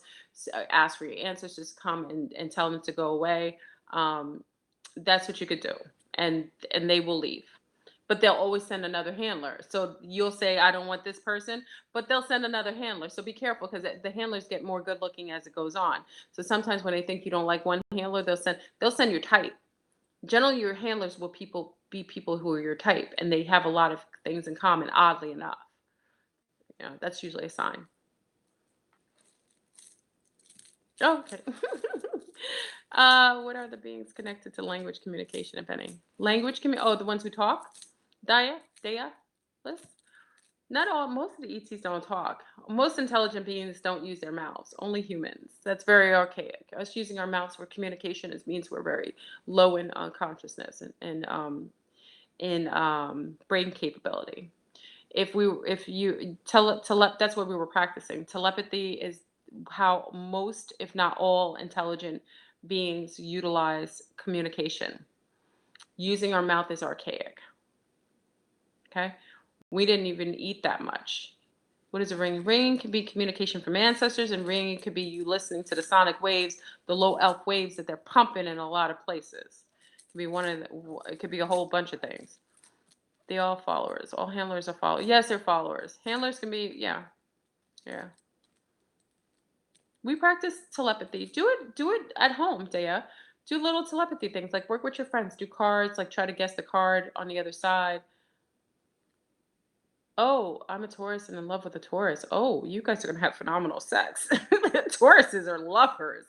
ask for your ancestors, just come and tell them to go away. That's what you could do, and they will leave. But they'll always send another handler. So you'll say, I don't want this person, but they'll send another handler. So be careful because the handlers get more good looking as it goes on. So sometimes when they think you don't like one handler, they'll send your type. Generally, your handlers will be people who are your type, and they have a lot of things in common, oddly enough. That's usually a sign. Oh, okay. What are the beings connected to language communication, if any? Oh, the ones who talk? Daya, Liz? Not all, most of the ETs don't talk. Most intelligent beings don't use their mouths, only humans. That's very archaic. Us using our mouths for communication means we're very low in consciousness and in brain capability. If you that's what we were practicing. Telepathy is how most, if not all, intelligent beings utilize communication. Using our mouth is archaic. Okay, we didn't even eat that much. What is a ring? Ringing can be communication from ancestors, and ringing could be you listening to the sonic waves, the low elf waves that they're pumping in a lot of places. It could be it could be a whole bunch of things. They all followers. All handlers are followers. Yes, they're followers. Handlers can be, yeah, yeah. We practice telepathy. Do it at home, Dea. Do little telepathy things like work with your friends. Do cards, like try to guess the card on the other side. Oh, I'm a Taurus and in love with a Taurus. Oh, you guys are gonna have phenomenal sex. Tauruses are lovers.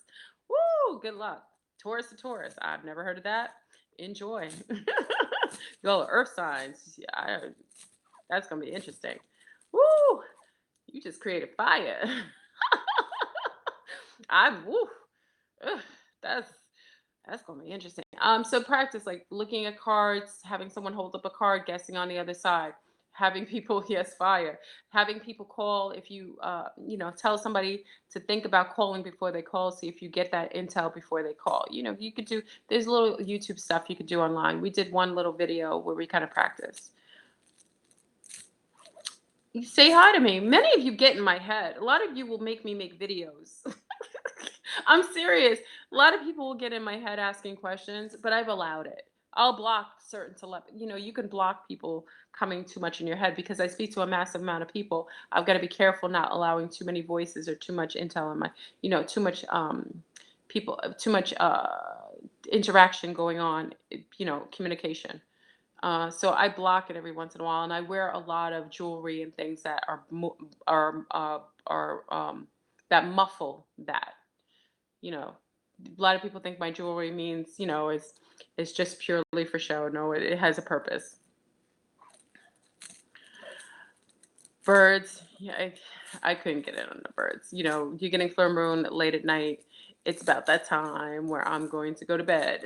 Woo! Good luck. Taurus to Taurus. I've never heard of that. Enjoy. Y'all are earth signs. Yeah, that's gonna be interesting. Woo! You just created fire. I'm woo. Ugh, that's that's gonna be interesting. So practice like looking at cards, having someone hold up a card, guessing on the other side, having people yes fire, having people call if tell somebody to think about calling before they call, see if you get that intel before they call. You could do there's little YouTube stuff you could do online. We did one little video where we kind of practiced. You say hi to me. Many of you get in my head. A lot of you will make me make videos. I'm serious. A lot of people will get in my head asking questions, but I've allowed it. I'll block certain you can block people coming too much in your head because I speak to a massive amount of people. I've got to be careful not allowing too many voices or too much intel in my, too much people, too much interaction going on, communication. So I block it every once in a while, and I wear a lot of jewelry and things that are that muffle that. A lot of people think my jewelry means, it's just purely for show. No, it has a purpose. Birds, yeah, I couldn't get in on the birds. You know, you're getting full moon late at night. It's about that time where I'm going to go to bed.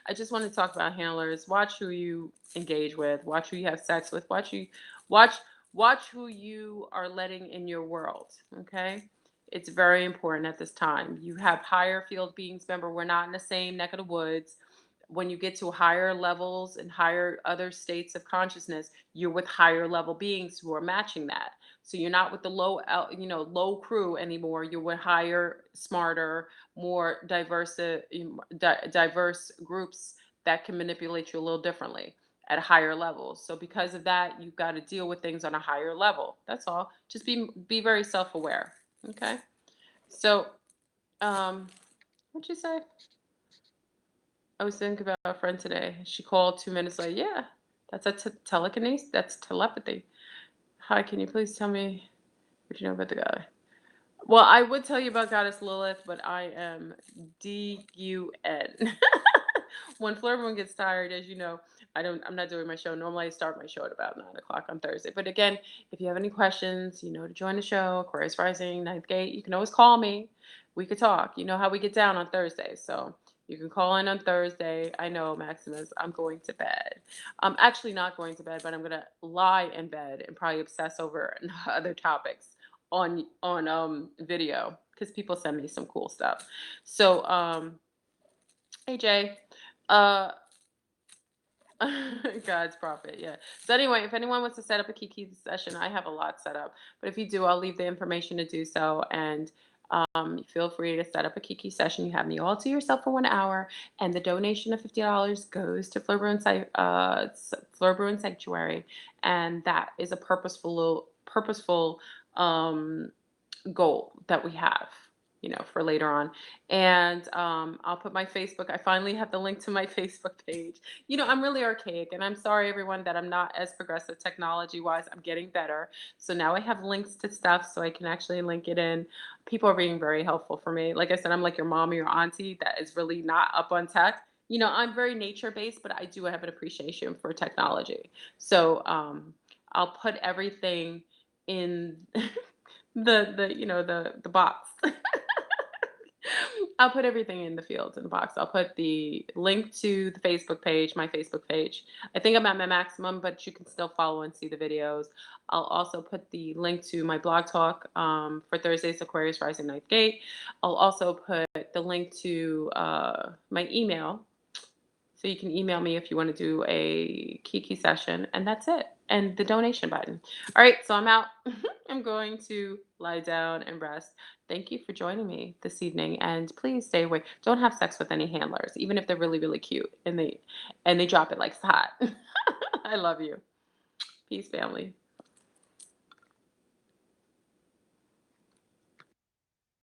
I just want to talk about handlers. Watch who you engage with. Watch who you have sex with. Watch watch who you are letting in your world. Okay, it's very important at this time. You have higher field beings. Remember, we're not in the same neck of the woods. When you get to higher levels and higher other states of consciousness, you're with higher level beings who are matching that. So you're not with the low crew anymore. You're with higher, smarter, more diverse groups that can manipulate you a little differently at a higher level. So because of that, you've got to deal with things on a higher level. That's all. Just be very self-aware. Okay. So, what'd you say? I was thinking about a friend today. She called 2 minutes later. Yeah, that's a telekinesis. That's telepathy. Hi, can you please tell me what you know about the guy? Well, I would tell you about Goddess Lilith, but I am DUN. When Fleur Moon gets tired, as you know, I'm not doing my show. Normally I start my show at about 9 o'clock on Thursday. But again, if you have any questions, to join the show, Aquarius Rising, Ninth Gate, you can always call me. We could talk. You know how we get down on Thursday. So you can call in on Thursday. I know, Maximus, I'm going to bed. I'm actually not going to bed, but I'm gonna lie in bed and probably obsess over other topics on video because people send me some cool stuff. So hey Jay, uh God's prophet, yeah. So anyway, if anyone wants to set up a Kiki session, I have a lot set up. But if you do, I'll leave the information to do so. And feel free to set up a Kiki session. You have me all to yourself for 1 hour, and the donation of $50 goes to Fleur Bruin Sanctuary, and that is a purposeful um, goal that we have, for later on. And I'll put my Facebook. I finally have the link to my Facebook page. I'm really archaic, and I'm sorry, everyone, that I'm not as progressive technology wise. I'm getting better. So now I have links to stuff so I can actually link it in. People are being very helpful for me. Like I said, I'm like your mom or your auntie that is really not up on tech. I'm very nature based, but I do have an appreciation for technology. So I'll put everything in the box. I'll put everything in the fields in the box. I'll put the link to the Facebook page, my Facebook page. I think I'm at my maximum, but you can still follow and see the videos. I'll also put the link to my blog talk for Thursday's Aquarius Rising Ninth Gate. I'll also put the link to my email. So you can email me if you want to do a Kiki session, and that's it. And the donation button. All right, so I'm out. I'm going to lie down and rest. Thank you for joining me this evening, and please stay away. Don't have sex with any handlers, even if they're really, really cute and they drop it like it's hot. I love you. Peace, family.